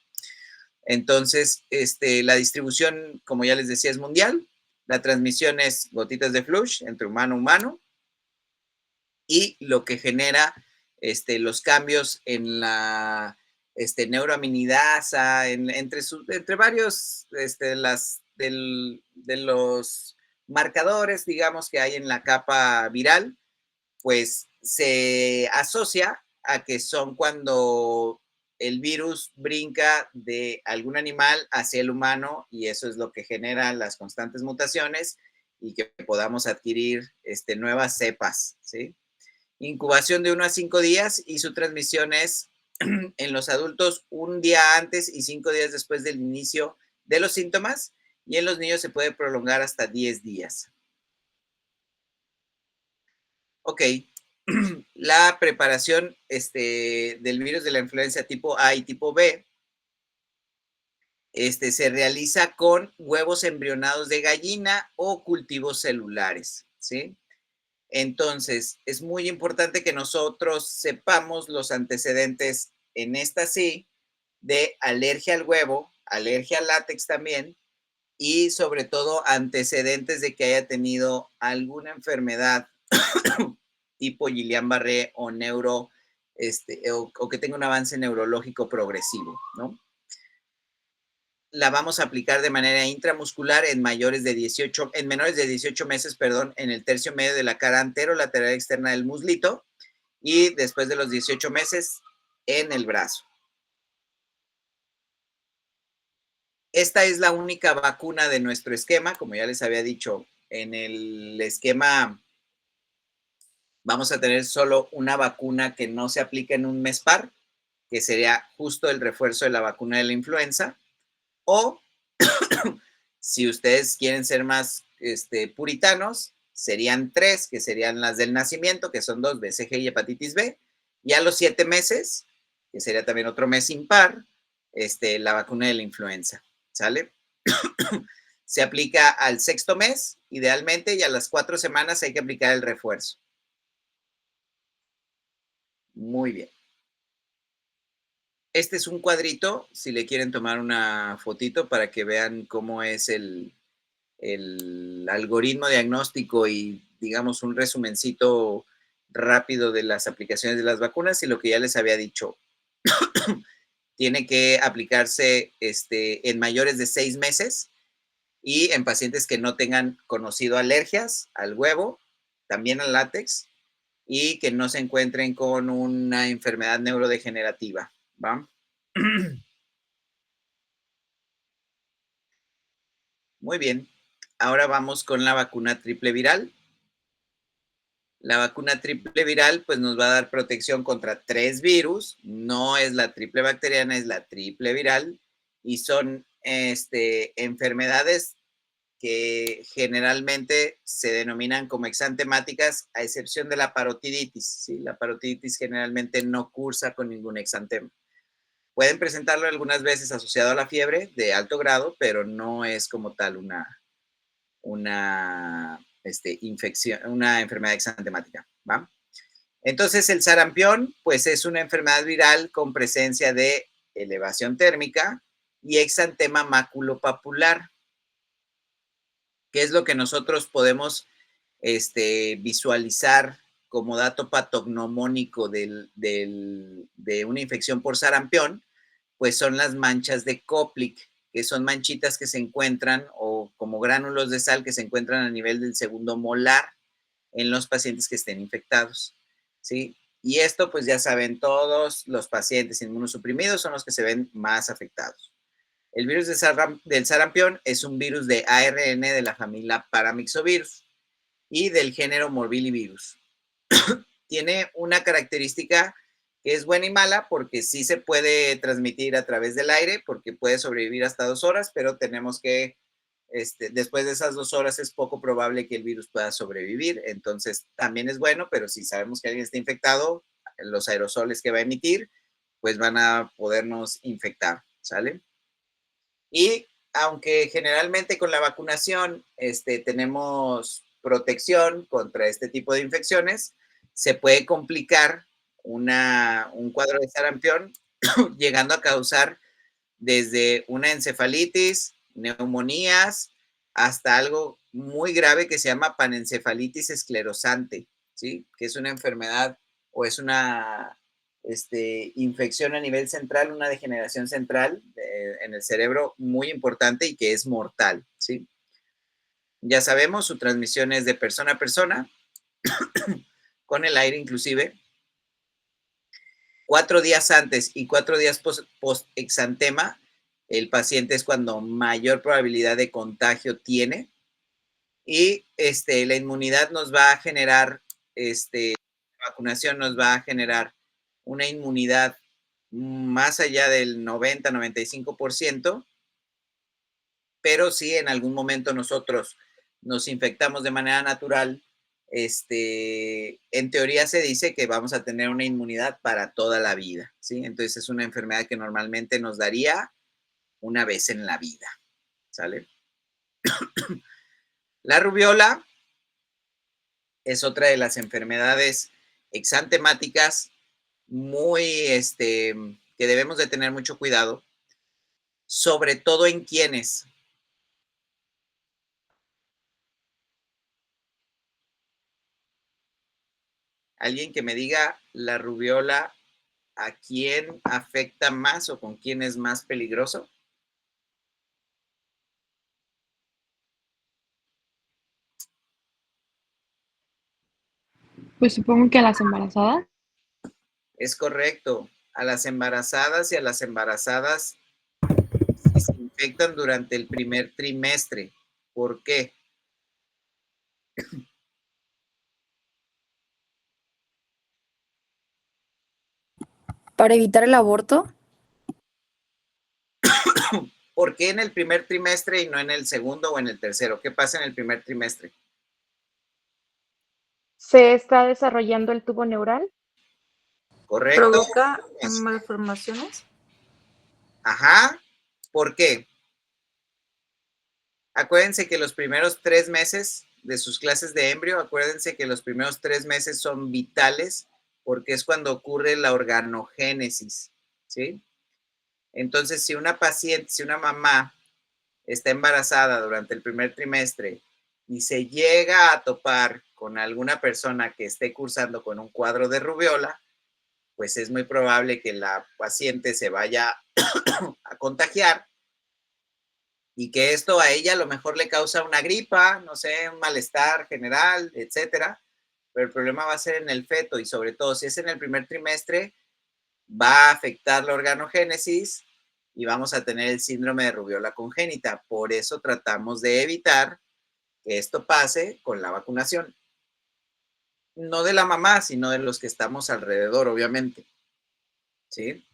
Entonces, la distribución, como ya les decía, es mundial. La transmisión es gotitas de flush entre humano a humano. Y lo que genera los cambios en la neuroaminidasa, entre varios de los marcadores, digamos, que hay en la capa viral, pues se asocia a que son cuando el virus brinca de algún animal hacia el humano y eso es lo que genera las constantes mutaciones y que podamos adquirir nuevas cepas, ¿sí? Incubación de 1 a 5 días y su transmisión es en los adultos un día antes y 5 días después del inicio de los síntomas y en los niños se puede prolongar hasta 10 días. Ok, la preparación del virus de la influenza tipo A y tipo B se realiza con huevos embrionados de gallina o cultivos celulares, ¿sí? Entonces, es muy importante que nosotros sepamos los antecedentes en esta sí de alergia al huevo, alergia al látex también, y sobre todo antecedentes de que haya tenido alguna enfermedad tipo Guillain-Barré o o que tenga un avance neurológico progresivo, ¿no? La vamos a aplicar de manera intramuscular en menores de 18 meses, perdón, en el tercio medio de la cara anterolateral externa del muslito y después de los 18 meses en el brazo. Esta es la única vacuna de nuestro esquema, como ya les había dicho, en el esquema vamos a tener solo una vacuna que no se aplica en un mes par, que sería justo el refuerzo de la vacuna de la influenza, o si ustedes quieren ser más puritanos, serían 3, que serían las del nacimiento, que son 2, BCG y hepatitis B, y a los 7 meses, que sería también otro mes impar, la vacuna de la influenza, ¿sale? Se aplica al 6º mes, idealmente, y a las 4 semanas hay que aplicar el refuerzo. Muy bien. Este es un cuadrito, si le quieren tomar una fotito para que vean cómo es el algoritmo diagnóstico y, digamos, un resumencito rápido de las aplicaciones de las vacunas y lo que ya les había dicho. Tiene que aplicarse en mayores de 6 meses y en pacientes que no tengan conocido alergias al huevo, también al látex, y que no se encuentren con una enfermedad neurodegenerativa, ¿va? Muy bien. Ahora vamos con la vacuna triple viral. La vacuna triple viral pues nos va a dar protección contra 3 virus, no es la triple bacteriana, es la triple viral y son enfermedades que generalmente se denominan como exantemáticas a excepción de la parotiditis, ¿sí? La parotiditis generalmente no cursa con ningún exantema. Pueden presentarlo algunas veces asociado a la fiebre de alto grado, pero no es como tal una infección, una enfermedad exantemática, ¿va? Entonces, el sarampión, pues es una enfermedad viral con presencia de elevación térmica y exantema maculopapular, que es lo que nosotros podemos visualizar como dato patognomónico de una infección por sarampión, pues son las manchas de Koplik, que son manchitas que se encuentran, o como gránulos de sal que se encuentran a nivel del segundo molar. en los pacientes que estén infectados, ¿sí? Y esto, pues ya saben, todos los pacientes inmunosuprimidos son los que se ven más afectados. El virus del sarampión es un virus de ARN de la familia Paramyxovirus y del género Morbillivirus. Tiene una característica que es buena y mala porque sí se puede transmitir a través del aire porque puede sobrevivir hasta 2 horas, pero tenemos que, después de esas 2 horas es poco probable que el virus pueda sobrevivir. Entonces también es bueno, pero si sabemos que alguien está infectado, los aerosoles que va a emitir, pues van a podernos infectar, ¿sale? Y aunque generalmente con la vacunación tenemos protección contra este tipo de infecciones, se puede complicar un cuadro de sarampión llegando a causar desde una encefalitis, neumonías, hasta algo muy grave que se llama panencefalitis esclerosante, ¿sí? Que es una enfermedad o es una infección a nivel central, una degeneración central en el cerebro muy importante y que es mortal, ¿sí? Ya sabemos, su transmisión es de persona a persona, con el aire inclusive. 4 días antes y 4 días post-exantema, el paciente es cuando mayor probabilidad de contagio tiene. Y la inmunidad nos va a generar, la vacunación nos va a generar una inmunidad más allá del 90-95%, pero si en algún momento nosotros nos infectamos de manera natural, en teoría se dice que vamos a tener una inmunidad para toda la vida, ¿sí? Entonces es una enfermedad que normalmente nos daría una vez en la vida, ¿sale? La rubiola es otra de las enfermedades exantemáticas muy, que debemos de tener mucho cuidado, sobre todo en quienes. Alguien que me diga la rubiola, ¿a quién afecta más o con quién es más peligroso? Pues supongo que a las embarazadas. Es correcto. A las embarazadas y a las embarazadas si se infectan durante el primer trimestre. ¿Por qué? Para evitar el aborto. ¿Por qué en el primer trimestre y no en el segundo o en el tercero? ¿Qué pasa en el primer trimestre? Se está desarrollando el tubo neural. ¿Correcto? Provoca malformaciones. Ajá. ¿Por qué? Acuérdense que los primeros 3 meses de sus clases de embrio, acuérdense que los primeros 3 meses son vitales porque es cuando ocurre la organogénesis, ¿sí? Entonces, si una paciente, si una mamá está embarazada durante el primer trimestre y se llega a topar con alguna persona que esté cursando con un cuadro de rubiola, pues es muy probable que la paciente se vaya a contagiar y que esto a ella a lo mejor le causa una gripa, no sé, un malestar general, etcétera, pero el problema va a ser en el feto y sobre todo si es en el primer trimestre, va a afectar la organogénesis y vamos a tener el síndrome de rubiola congénita. Por eso tratamos de evitar que esto pase con la vacunación. No de la mamá, sino de los que estamos alrededor, obviamente. ¿Sí?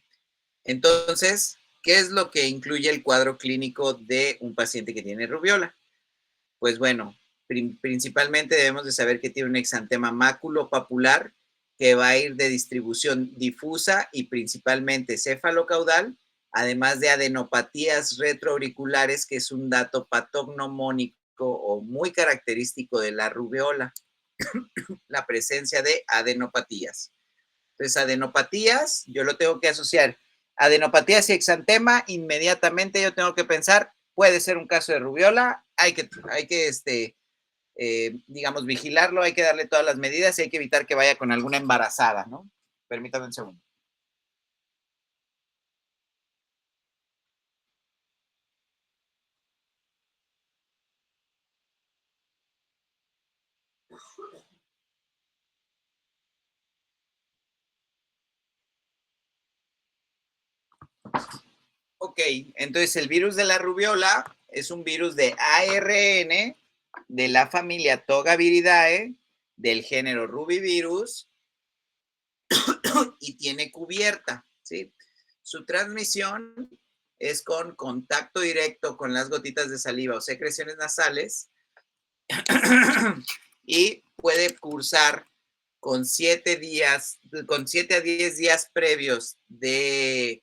Entonces, ¿qué es lo que incluye el cuadro clínico de un paciente que tiene rubiola? Pues bueno, principalmente debemos de saber que tiene un exantema maculopapular que va a ir de distribución difusa y principalmente cefalocaudal, además de adenopatías retroauriculares, que es un dato patognomónico o muy característico de la rubiola, la presencia de adenopatías. Entonces, adenopatías, yo lo tengo que asociar. Adenopatías y exantema, inmediatamente yo tengo que pensar, puede ser un caso de rubiola, hay que digamos, vigilarlo, hay que darle todas las medidas y hay que evitar que vaya con alguna embarazada, ¿no? Permítame un segundo. Ok, entonces el virus de la rubiola es un virus de ARN de la familia Togaviridae, del género Rubivirus, y tiene cubierta, ¿sí? Su transmisión es con contacto directo con las gotitas de saliva o secreciones nasales y puede cursar con 7 a 10 días previos de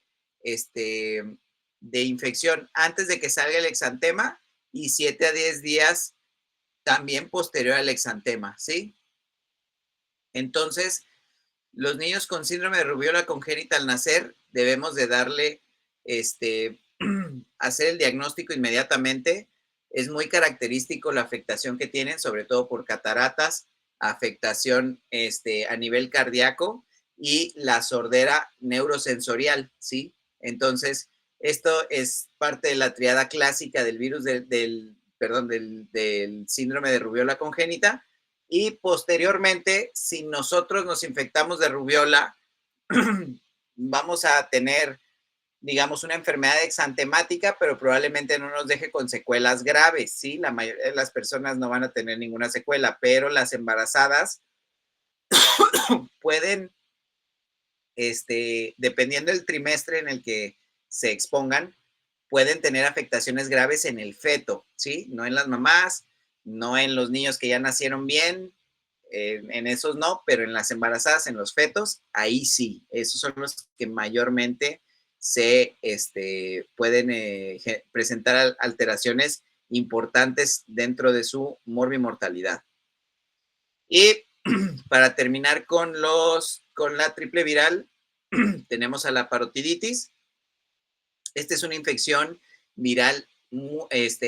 infección antes de que salga el exantema y 7 a 10 días también posterior al exantema, ¿sí? Entonces, los niños con síndrome de rubiola congénita al nacer debemos de darle, hacer el diagnóstico inmediatamente. Es muy característico la afectación que tienen, sobre todo por cataratas, afectación a nivel cardíaco y la sordera neurosensorial, ¿sí? Entonces, esto es parte de la triada clásica del virus del síndrome de rubiola congénita. Y posteriormente, si nosotros nos infectamos de rubiola, vamos a tener, digamos, una enfermedad exantemática, pero probablemente no nos deje con secuelas graves, ¿sí? La mayoría de las personas no van a tener ninguna secuela, pero las embarazadas pueden, dependiendo del trimestre en el que se expongan, pueden tener afectaciones graves en el feto, ¿sí? No en las mamás, no en los niños que ya nacieron bien, en esos no, pero en las embarazadas, en los fetos, ahí sí. Esos son los que mayormente se pueden presentar alteraciones importantes dentro de su morbimortalidad. Y para terminar con la triple viral, tenemos a la parotiditis. Esta es una infección viral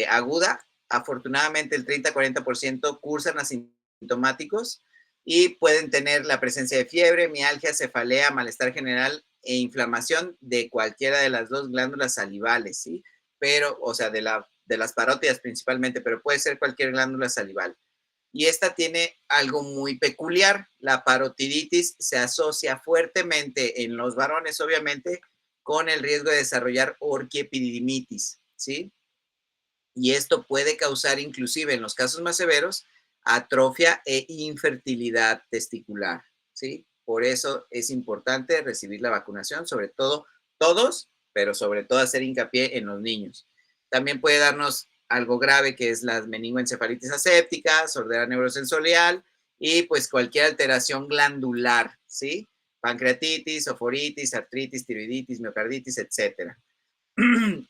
aguda. Afortunadamente, el 30-40% cursan asintomáticos y pueden tener la presencia de fiebre, mialgia, cefalea, malestar general e inflamación de cualquiera de las dos glándulas salivales, ¿sí? Pero, o sea, de las parótidas principalmente, pero puede ser cualquier glándula salival. Y esta tiene algo muy peculiar. La parotiditis se asocia fuertemente en los varones, obviamente, con el riesgo de desarrollar orquiepididimitis, ¿sí? Y esto puede causar, inclusive en los casos más severos, atrofia e infertilidad testicular, ¿sí? Por eso es importante recibir la vacunación, sobre todo todos, pero sobre todo hacer hincapié en los niños. También puede darnos algo grave que es la meningoencefalitis aséptica, sordera neurosensorial y pues cualquier alteración glandular, ¿sí? Pancreatitis, oforitis, artritis, tiroiditis, miocarditis, etcétera.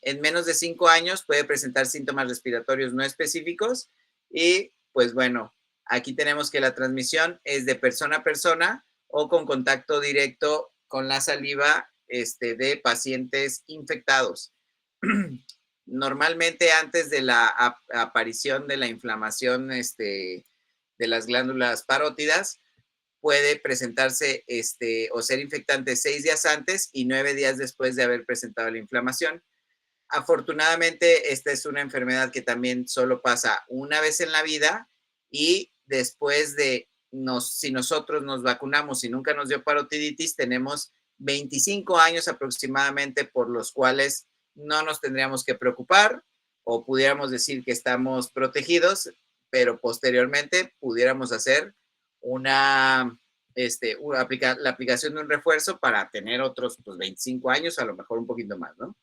En menos de 5 años puede presentar síntomas respiratorios no específicos y pues bueno, aquí tenemos que la transmisión es de persona a persona o con contacto directo con la saliva de pacientes infectados. Normalmente antes de la aparición de la inflamación de las glándulas parótidas, puede presentarse o ser infectante 6 días antes y 9 días después de haber presentado la inflamación. Afortunadamente, esta es una enfermedad que también solo pasa una vez en la vida y después de, si nosotros nos vacunamos y nunca nos dio parotiditis, tenemos 25 años aproximadamente por los cuales no nos tendríamos que preocupar o pudiéramos decir que estamos protegidos, pero posteriormente pudiéramos hacer la aplicación de un refuerzo para tener otros 25 años, a lo mejor un poquito más, ¿no?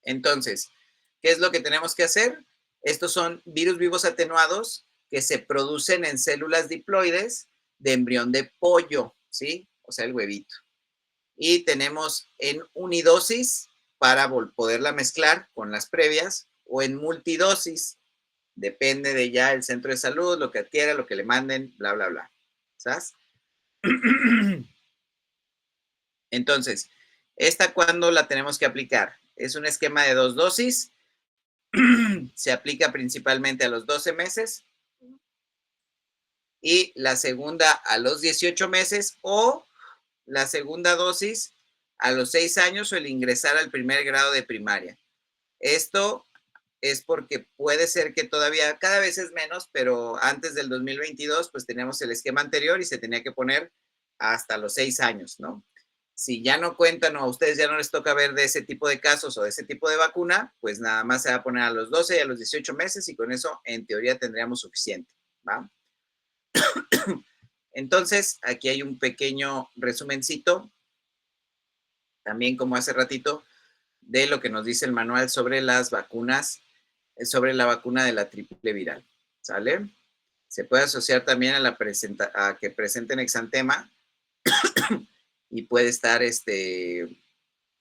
Entonces, ¿qué es lo que tenemos que hacer? Estos son virus vivos atenuados que se producen en células diploides de embrión de pollo, ¿sí? O sea, el huevito. Y tenemos en unidosis para poderla mezclar con las previas o en multidosis. Depende de ya el centro de salud, lo que adquiera, lo que le manden, bla, bla, bla. ¿Sabes? Entonces, ¿esta cuándo la tenemos que aplicar? Es un esquema de 2 dosis. Se aplica principalmente a los 12 meses y la segunda a los 18 meses o la segunda dosis a los 6 años o el ingresar al primer grado de primaria. Esto es porque puede ser que todavía cada vez es menos, pero antes del 2022 pues teníamos el esquema anterior y se tenía que poner hasta los 6 años, ¿no? si ya no cuentan o a ustedes ya no les toca ver de ese tipo de casos o de ese tipo de vacuna, pues nada más se va a poner a los 12 y a los 18 meses y con eso en teoría tendríamos suficiente, ¿va? Entonces, aquí hay un pequeño resumencito, también como hace ratito, de lo que nos dice el manual sobre las vacunas, sobre la vacuna de la triple viral, ¿sale? Se puede asociar también a que presenten exantema y puede estar,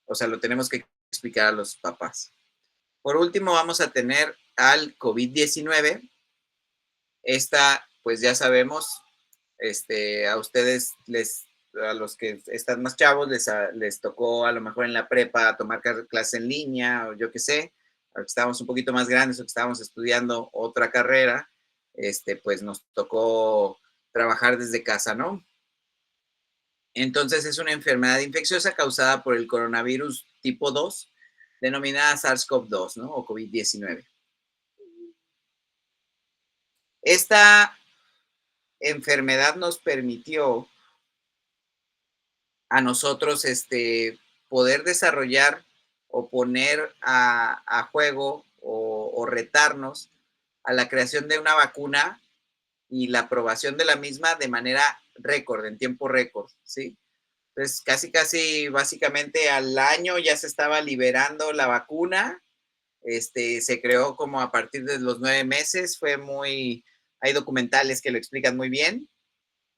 o sea, lo tenemos que explicar a los papás. Por último, vamos a tener al COVID-19. Esta, pues ya sabemos, a ustedes, a los que están más chavos, les tocó a lo mejor en la prepa tomar clase en línea o yo qué sé, a los que estábamos un poquito más grandes o que estábamos estudiando otra carrera, pues nos tocó trabajar desde casa, ¿no? Entonces es una enfermedad infecciosa causada por el coronavirus tipo 2, denominada SARS-CoV-2, ¿no? O COVID-19. Esta enfermedad nos permitió a nosotros poder desarrollar o poner a juego o retarnos a la creación de una vacuna y la aprobación de la misma de manera récord, en tiempo récord, ¿sí? Entonces, casi, básicamente al año ya se estaba liberando la vacuna, se creó como a partir de los 9 meses, hay documentales que lo explican muy bien,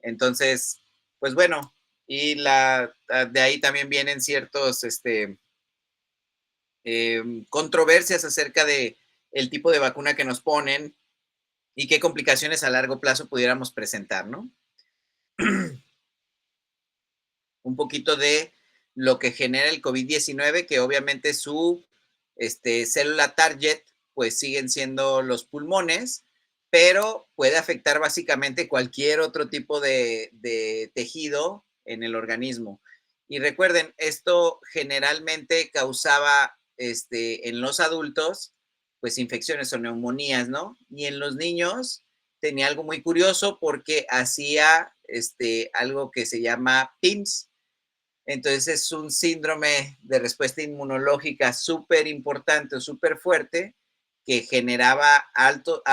entonces, pues bueno, y de ahí también vienen ciertos, controversias acerca de el tipo de vacuna que nos ponen y qué complicaciones a largo plazo pudiéramos presentar, ¿no? Un poquito de lo que genera el COVID-19, que obviamente su célula target, pues siguen siendo los pulmones, pero puede afectar básicamente cualquier otro tipo de tejido en el organismo. Y recuerden, esto generalmente causaba en los adultos, pues infecciones o neumonías, ¿no? Y en los niños tenía algo muy curioso porque hacía algo que se llama PIMS. Entonces es un síndrome de respuesta inmunológica súper importante o súper fuerte que generaba altos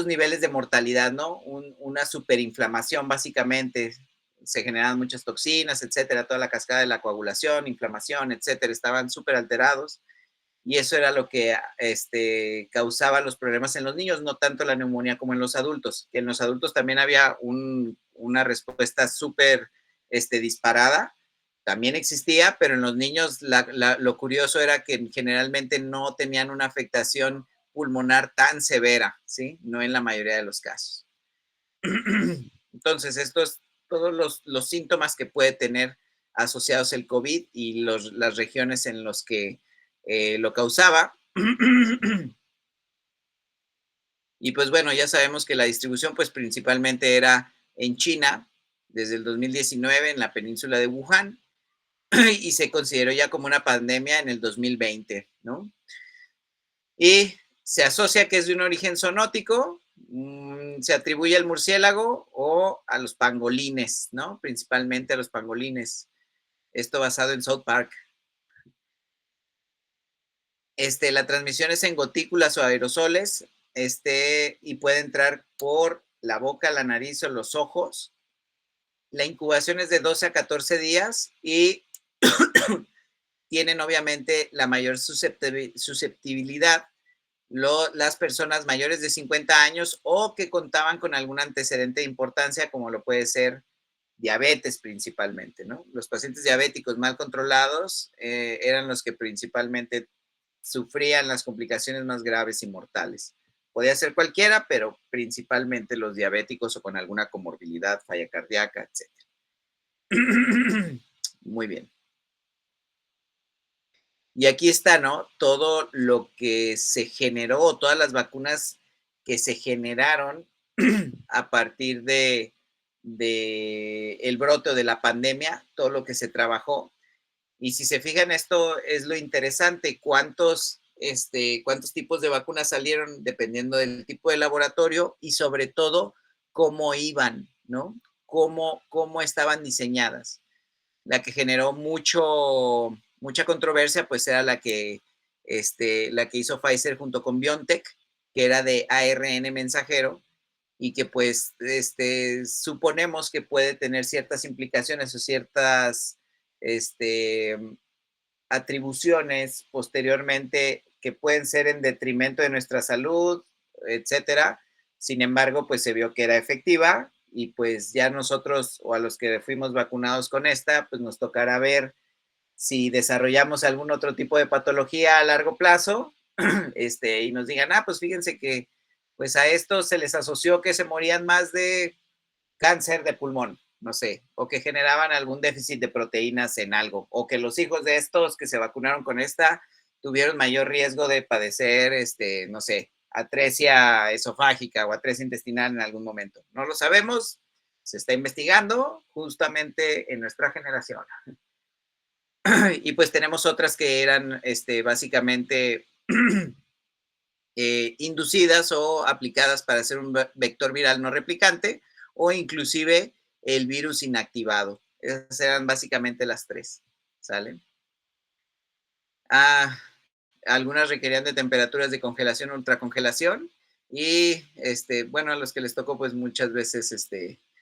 niveles de mortalidad, ¿no? Una superinflamación básicamente. Se generaban muchas toxinas, etcétera, toda la cascada de la coagulación, inflamación, etcétera, estaban súper alterados y eso era lo que causaba los problemas en los niños, no tanto la neumonía como en los adultos. En los adultos también había una respuesta súper disparada, también existía, pero en los niños lo curioso era que generalmente no tenían una afectación pulmonar tan severa, ¿sí? No en la mayoría de los casos. Entonces, estos todos los síntomas que puede tener asociados el COVID y las regiones en los que lo causaba. Y pues bueno, ya sabemos que la distribución pues principalmente era en China desde el 2019 en la península de Wuhan y se consideró ya como una pandemia en el 2020, ¿no? Y se asocia que es de un origen zoonótico, se atribuye al murciélago o a los pangolines, ¿no? Principalmente a los pangolines. Esto basado en South Park. La transmisión es en gotículas o aerosoles, y puede entrar por la boca, la nariz o los ojos. La incubación es de 12 a 14 días y tienen obviamente la mayor susceptibilidad las personas mayores de 50 años o que contaban con algún antecedente de importancia, como lo puede ser diabetes principalmente, ¿no? Los pacientes diabéticos mal controlados eran los que principalmente sufrían las complicaciones más graves y mortales. Podía ser cualquiera, pero principalmente los diabéticos o con alguna comorbilidad, falla cardíaca, etc. Muy bien. Y aquí está, ¿no? Todo lo que se generó, todas las vacunas que se generaron a partir de el brote de la pandemia, todo lo que se trabajó. Y si se fijan, esto es lo interesante, cuántos tipos de vacunas salieron dependiendo del tipo de laboratorio y sobre todo cómo iban, ¿no? cómo estaban diseñadas. La que generó mucha controversia, pues era la que hizo Pfizer junto con BioNTech, que era de ARN mensajero, y que pues suponemos que puede tener ciertas implicaciones o ciertas atribuciones posteriormente que pueden ser en detrimento de nuestra salud, etcétera. Sin embargo, pues se vio que era efectiva y pues ya nosotros o a los que fuimos vacunados con esta, pues nos tocará ver si desarrollamos algún otro tipo de patología a largo plazo y nos digan, pues fíjense que pues a estos se les asoció que se morían más de cáncer de pulmón, no sé, o que generaban algún déficit de proteínas en algo, o que los hijos de estos que se vacunaron con esta tuvieron mayor riesgo de padecer, no sé, atresia esofágica o atresia intestinal en algún momento. No lo sabemos, se está investigando justamente en nuestra generación. Y pues tenemos otras que eran básicamente inducidas o aplicadas para hacer un vector viral no replicante o inclusive el virus inactivado. Esas eran básicamente las tres, ¿sale? Algunas requerían de temperaturas de congelación o ultracongelación y, bueno, a los que les tocó, pues muchas veces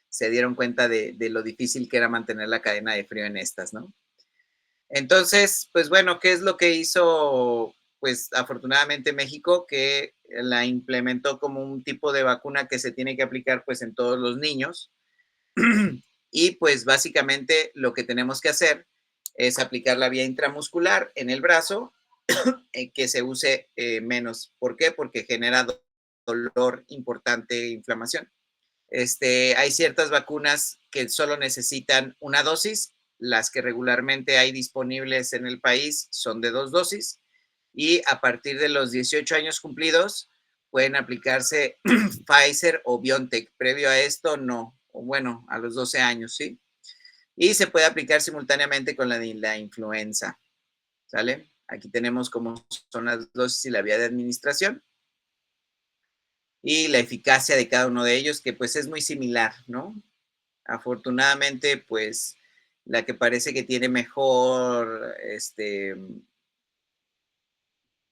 se dieron cuenta de lo difícil que era mantener la cadena de frío en estas, ¿no? Entonces, pues bueno, ¿qué es lo que hizo, pues afortunadamente México, que la implementó como un tipo de vacuna que se tiene que aplicar pues en todos los niños? Y pues básicamente lo que tenemos que hacer es aplicar la vía intramuscular en el brazo, que se use menos. ¿Por qué? Porque genera dolor importante e inflamación. Hay ciertas vacunas que solo necesitan una dosis. Las que regularmente hay disponibles en el país son de 2 dosis y a partir de los 18 años cumplidos pueden aplicarse Pfizer o BioNTech. Previo a esto, no. O bueno, a los 12 años, ¿sí? Y se puede aplicar simultáneamente con la de la influenza, ¿sale? Aquí tenemos cómo son las dosis y la vía de administración y la eficacia de cada uno de ellos, que pues es muy similar, ¿no? Afortunadamente, pues la que parece que tiene mejor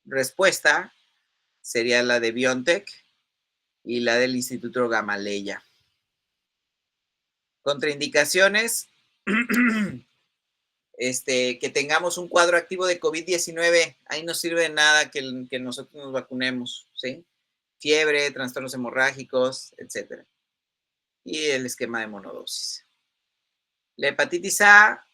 respuesta sería la de BioNTech y la del Instituto Gamaleya. Contraindicaciones, que tengamos un cuadro activo de COVID-19, ahí no sirve de nada que nosotros nos vacunemos, ¿sí? Fiebre, trastornos hemorrágicos, etc. Y el esquema de monodosis. La hepatitis A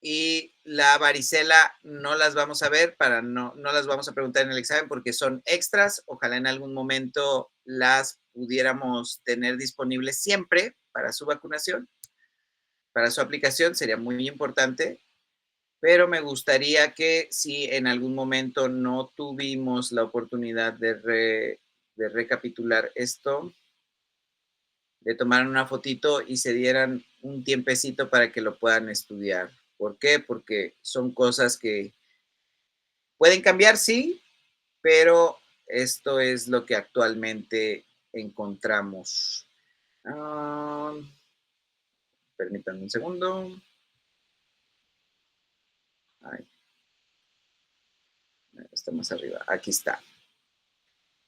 y la varicela no las vamos a ver, no las vamos a preguntar en el examen porque son extras. Ojalá en algún momento las pudiéramos tener disponibles siempre para su vacunación, para su aplicación, sería muy importante. Pero me gustaría que si en algún momento no tuvimos la oportunidad de recapitular esto, le tomaran una fotito y se dieran un tiempecito para que lo puedan estudiar. ¿Por qué? Porque son cosas que pueden cambiar, sí, pero esto es lo que actualmente encontramos. Permítanme un segundo. Ay, está más arriba. Aquí está.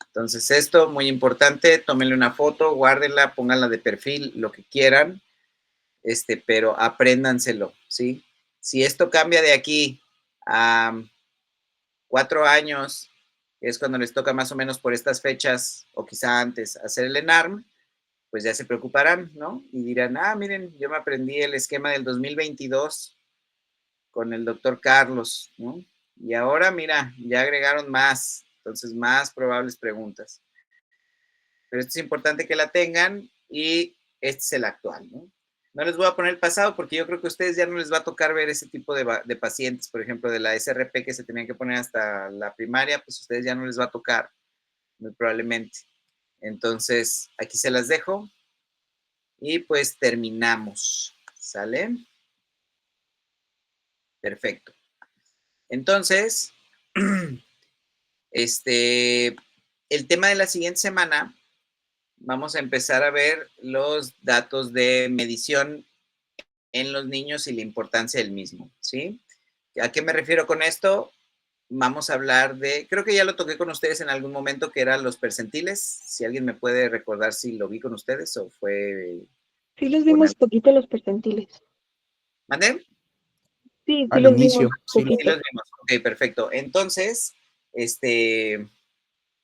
Entonces, esto muy importante, tómenle una foto, guárdenla, pónganla de perfil, lo que quieran, pero apréndanselo, ¿sí? Si esto cambia de aquí a 4 años, que es cuando les toca más o menos por estas fechas, o quizá antes, hacer el ENARM, pues ya se preocuparán, ¿no? Y dirán, miren, yo me aprendí el esquema del 2022 con el doctor Carlos, ¿no? Y ahora, mira, ya agregaron más, entonces más probables preguntas. Pero esto es importante que la tengan y este es el actual, ¿no? No les voy a poner el pasado porque yo creo que a ustedes ya no les va a tocar ver ese tipo de pacientes, por ejemplo, de la SRP que se tenían que poner hasta la primaria, pues a ustedes ya no les va a tocar, muy probablemente. Entonces, aquí se las dejo y pues terminamos, ¿sale? Perfecto. Entonces, el tema de la siguiente semana vamos a empezar a ver los datos de medición en los niños y la importancia del mismo, ¿sí? ¿A qué me refiero con esto? Vamos a hablar de, creo que ya lo toqué con ustedes en algún momento, que eran los percentiles. Si alguien me puede recordar si lo vi con ustedes o fue... Sí les vimos poquito los percentiles. ¿Mandé? Sí, sí Al los inicio, vimos sí. Sí, poquito. los vimos. Ok, perfecto. Entonces,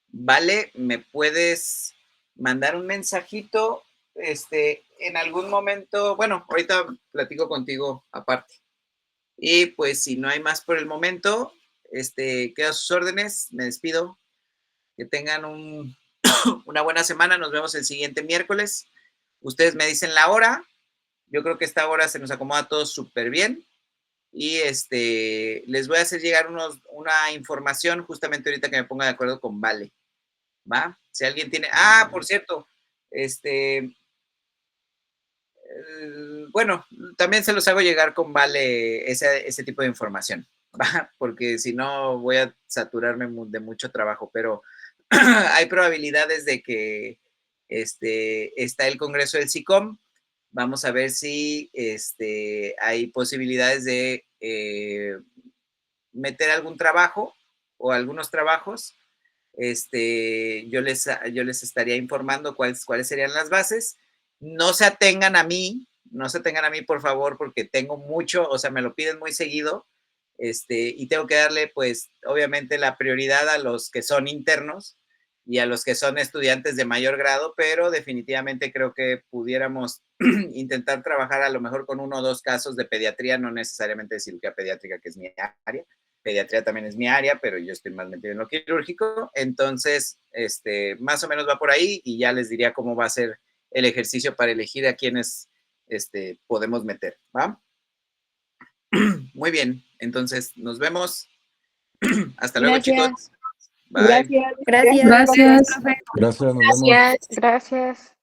vale, ¿me puedes mandar un mensajito en algún momento? Bueno, ahorita platico contigo aparte. Y pues si no hay más por el momento, quedo a sus órdenes, me despido. Que tengan una buena semana, nos vemos el siguiente miércoles. Ustedes me dicen la hora. Yo creo que esta hora se nos acomoda a todos súper bien. Y les voy a hacer llegar una información justamente ahorita que me ponga de acuerdo con Vale. ¿Va? Si alguien tiene... Ah, por cierto, bueno, también se los hago llegar con Vale ese tipo de información, ¿va? Porque si no voy a saturarme de mucho trabajo, pero hay probabilidades de que está el Congreso del SICOM. Vamos a ver si hay posibilidades de meter algún trabajo o algunos trabajos. Yo les estaría informando cuáles serían las bases. No se atengan a mí, por favor, porque tengo mucho, o sea, me lo piden muy seguido, y tengo que darle, pues, obviamente la prioridad a los que son internos y a los que son estudiantes de mayor grado, pero definitivamente creo que pudiéramos intentar trabajar a lo mejor con 1 o 2 casos de pediatría, no necesariamente de cirugía pediátrica, que es mi área. Pediatría también es mi área, pero yo estoy más metido en lo quirúrgico. Entonces, más o menos va por ahí y ya les diría cómo va a ser el ejercicio para elegir a quienes podemos meter, ¿va? Muy bien, entonces nos vemos. Hasta luego, Gracias. chicos. Bye. Gracias. Gracias. Gracias. Gracias, nos vemos. Gracias. Gracias.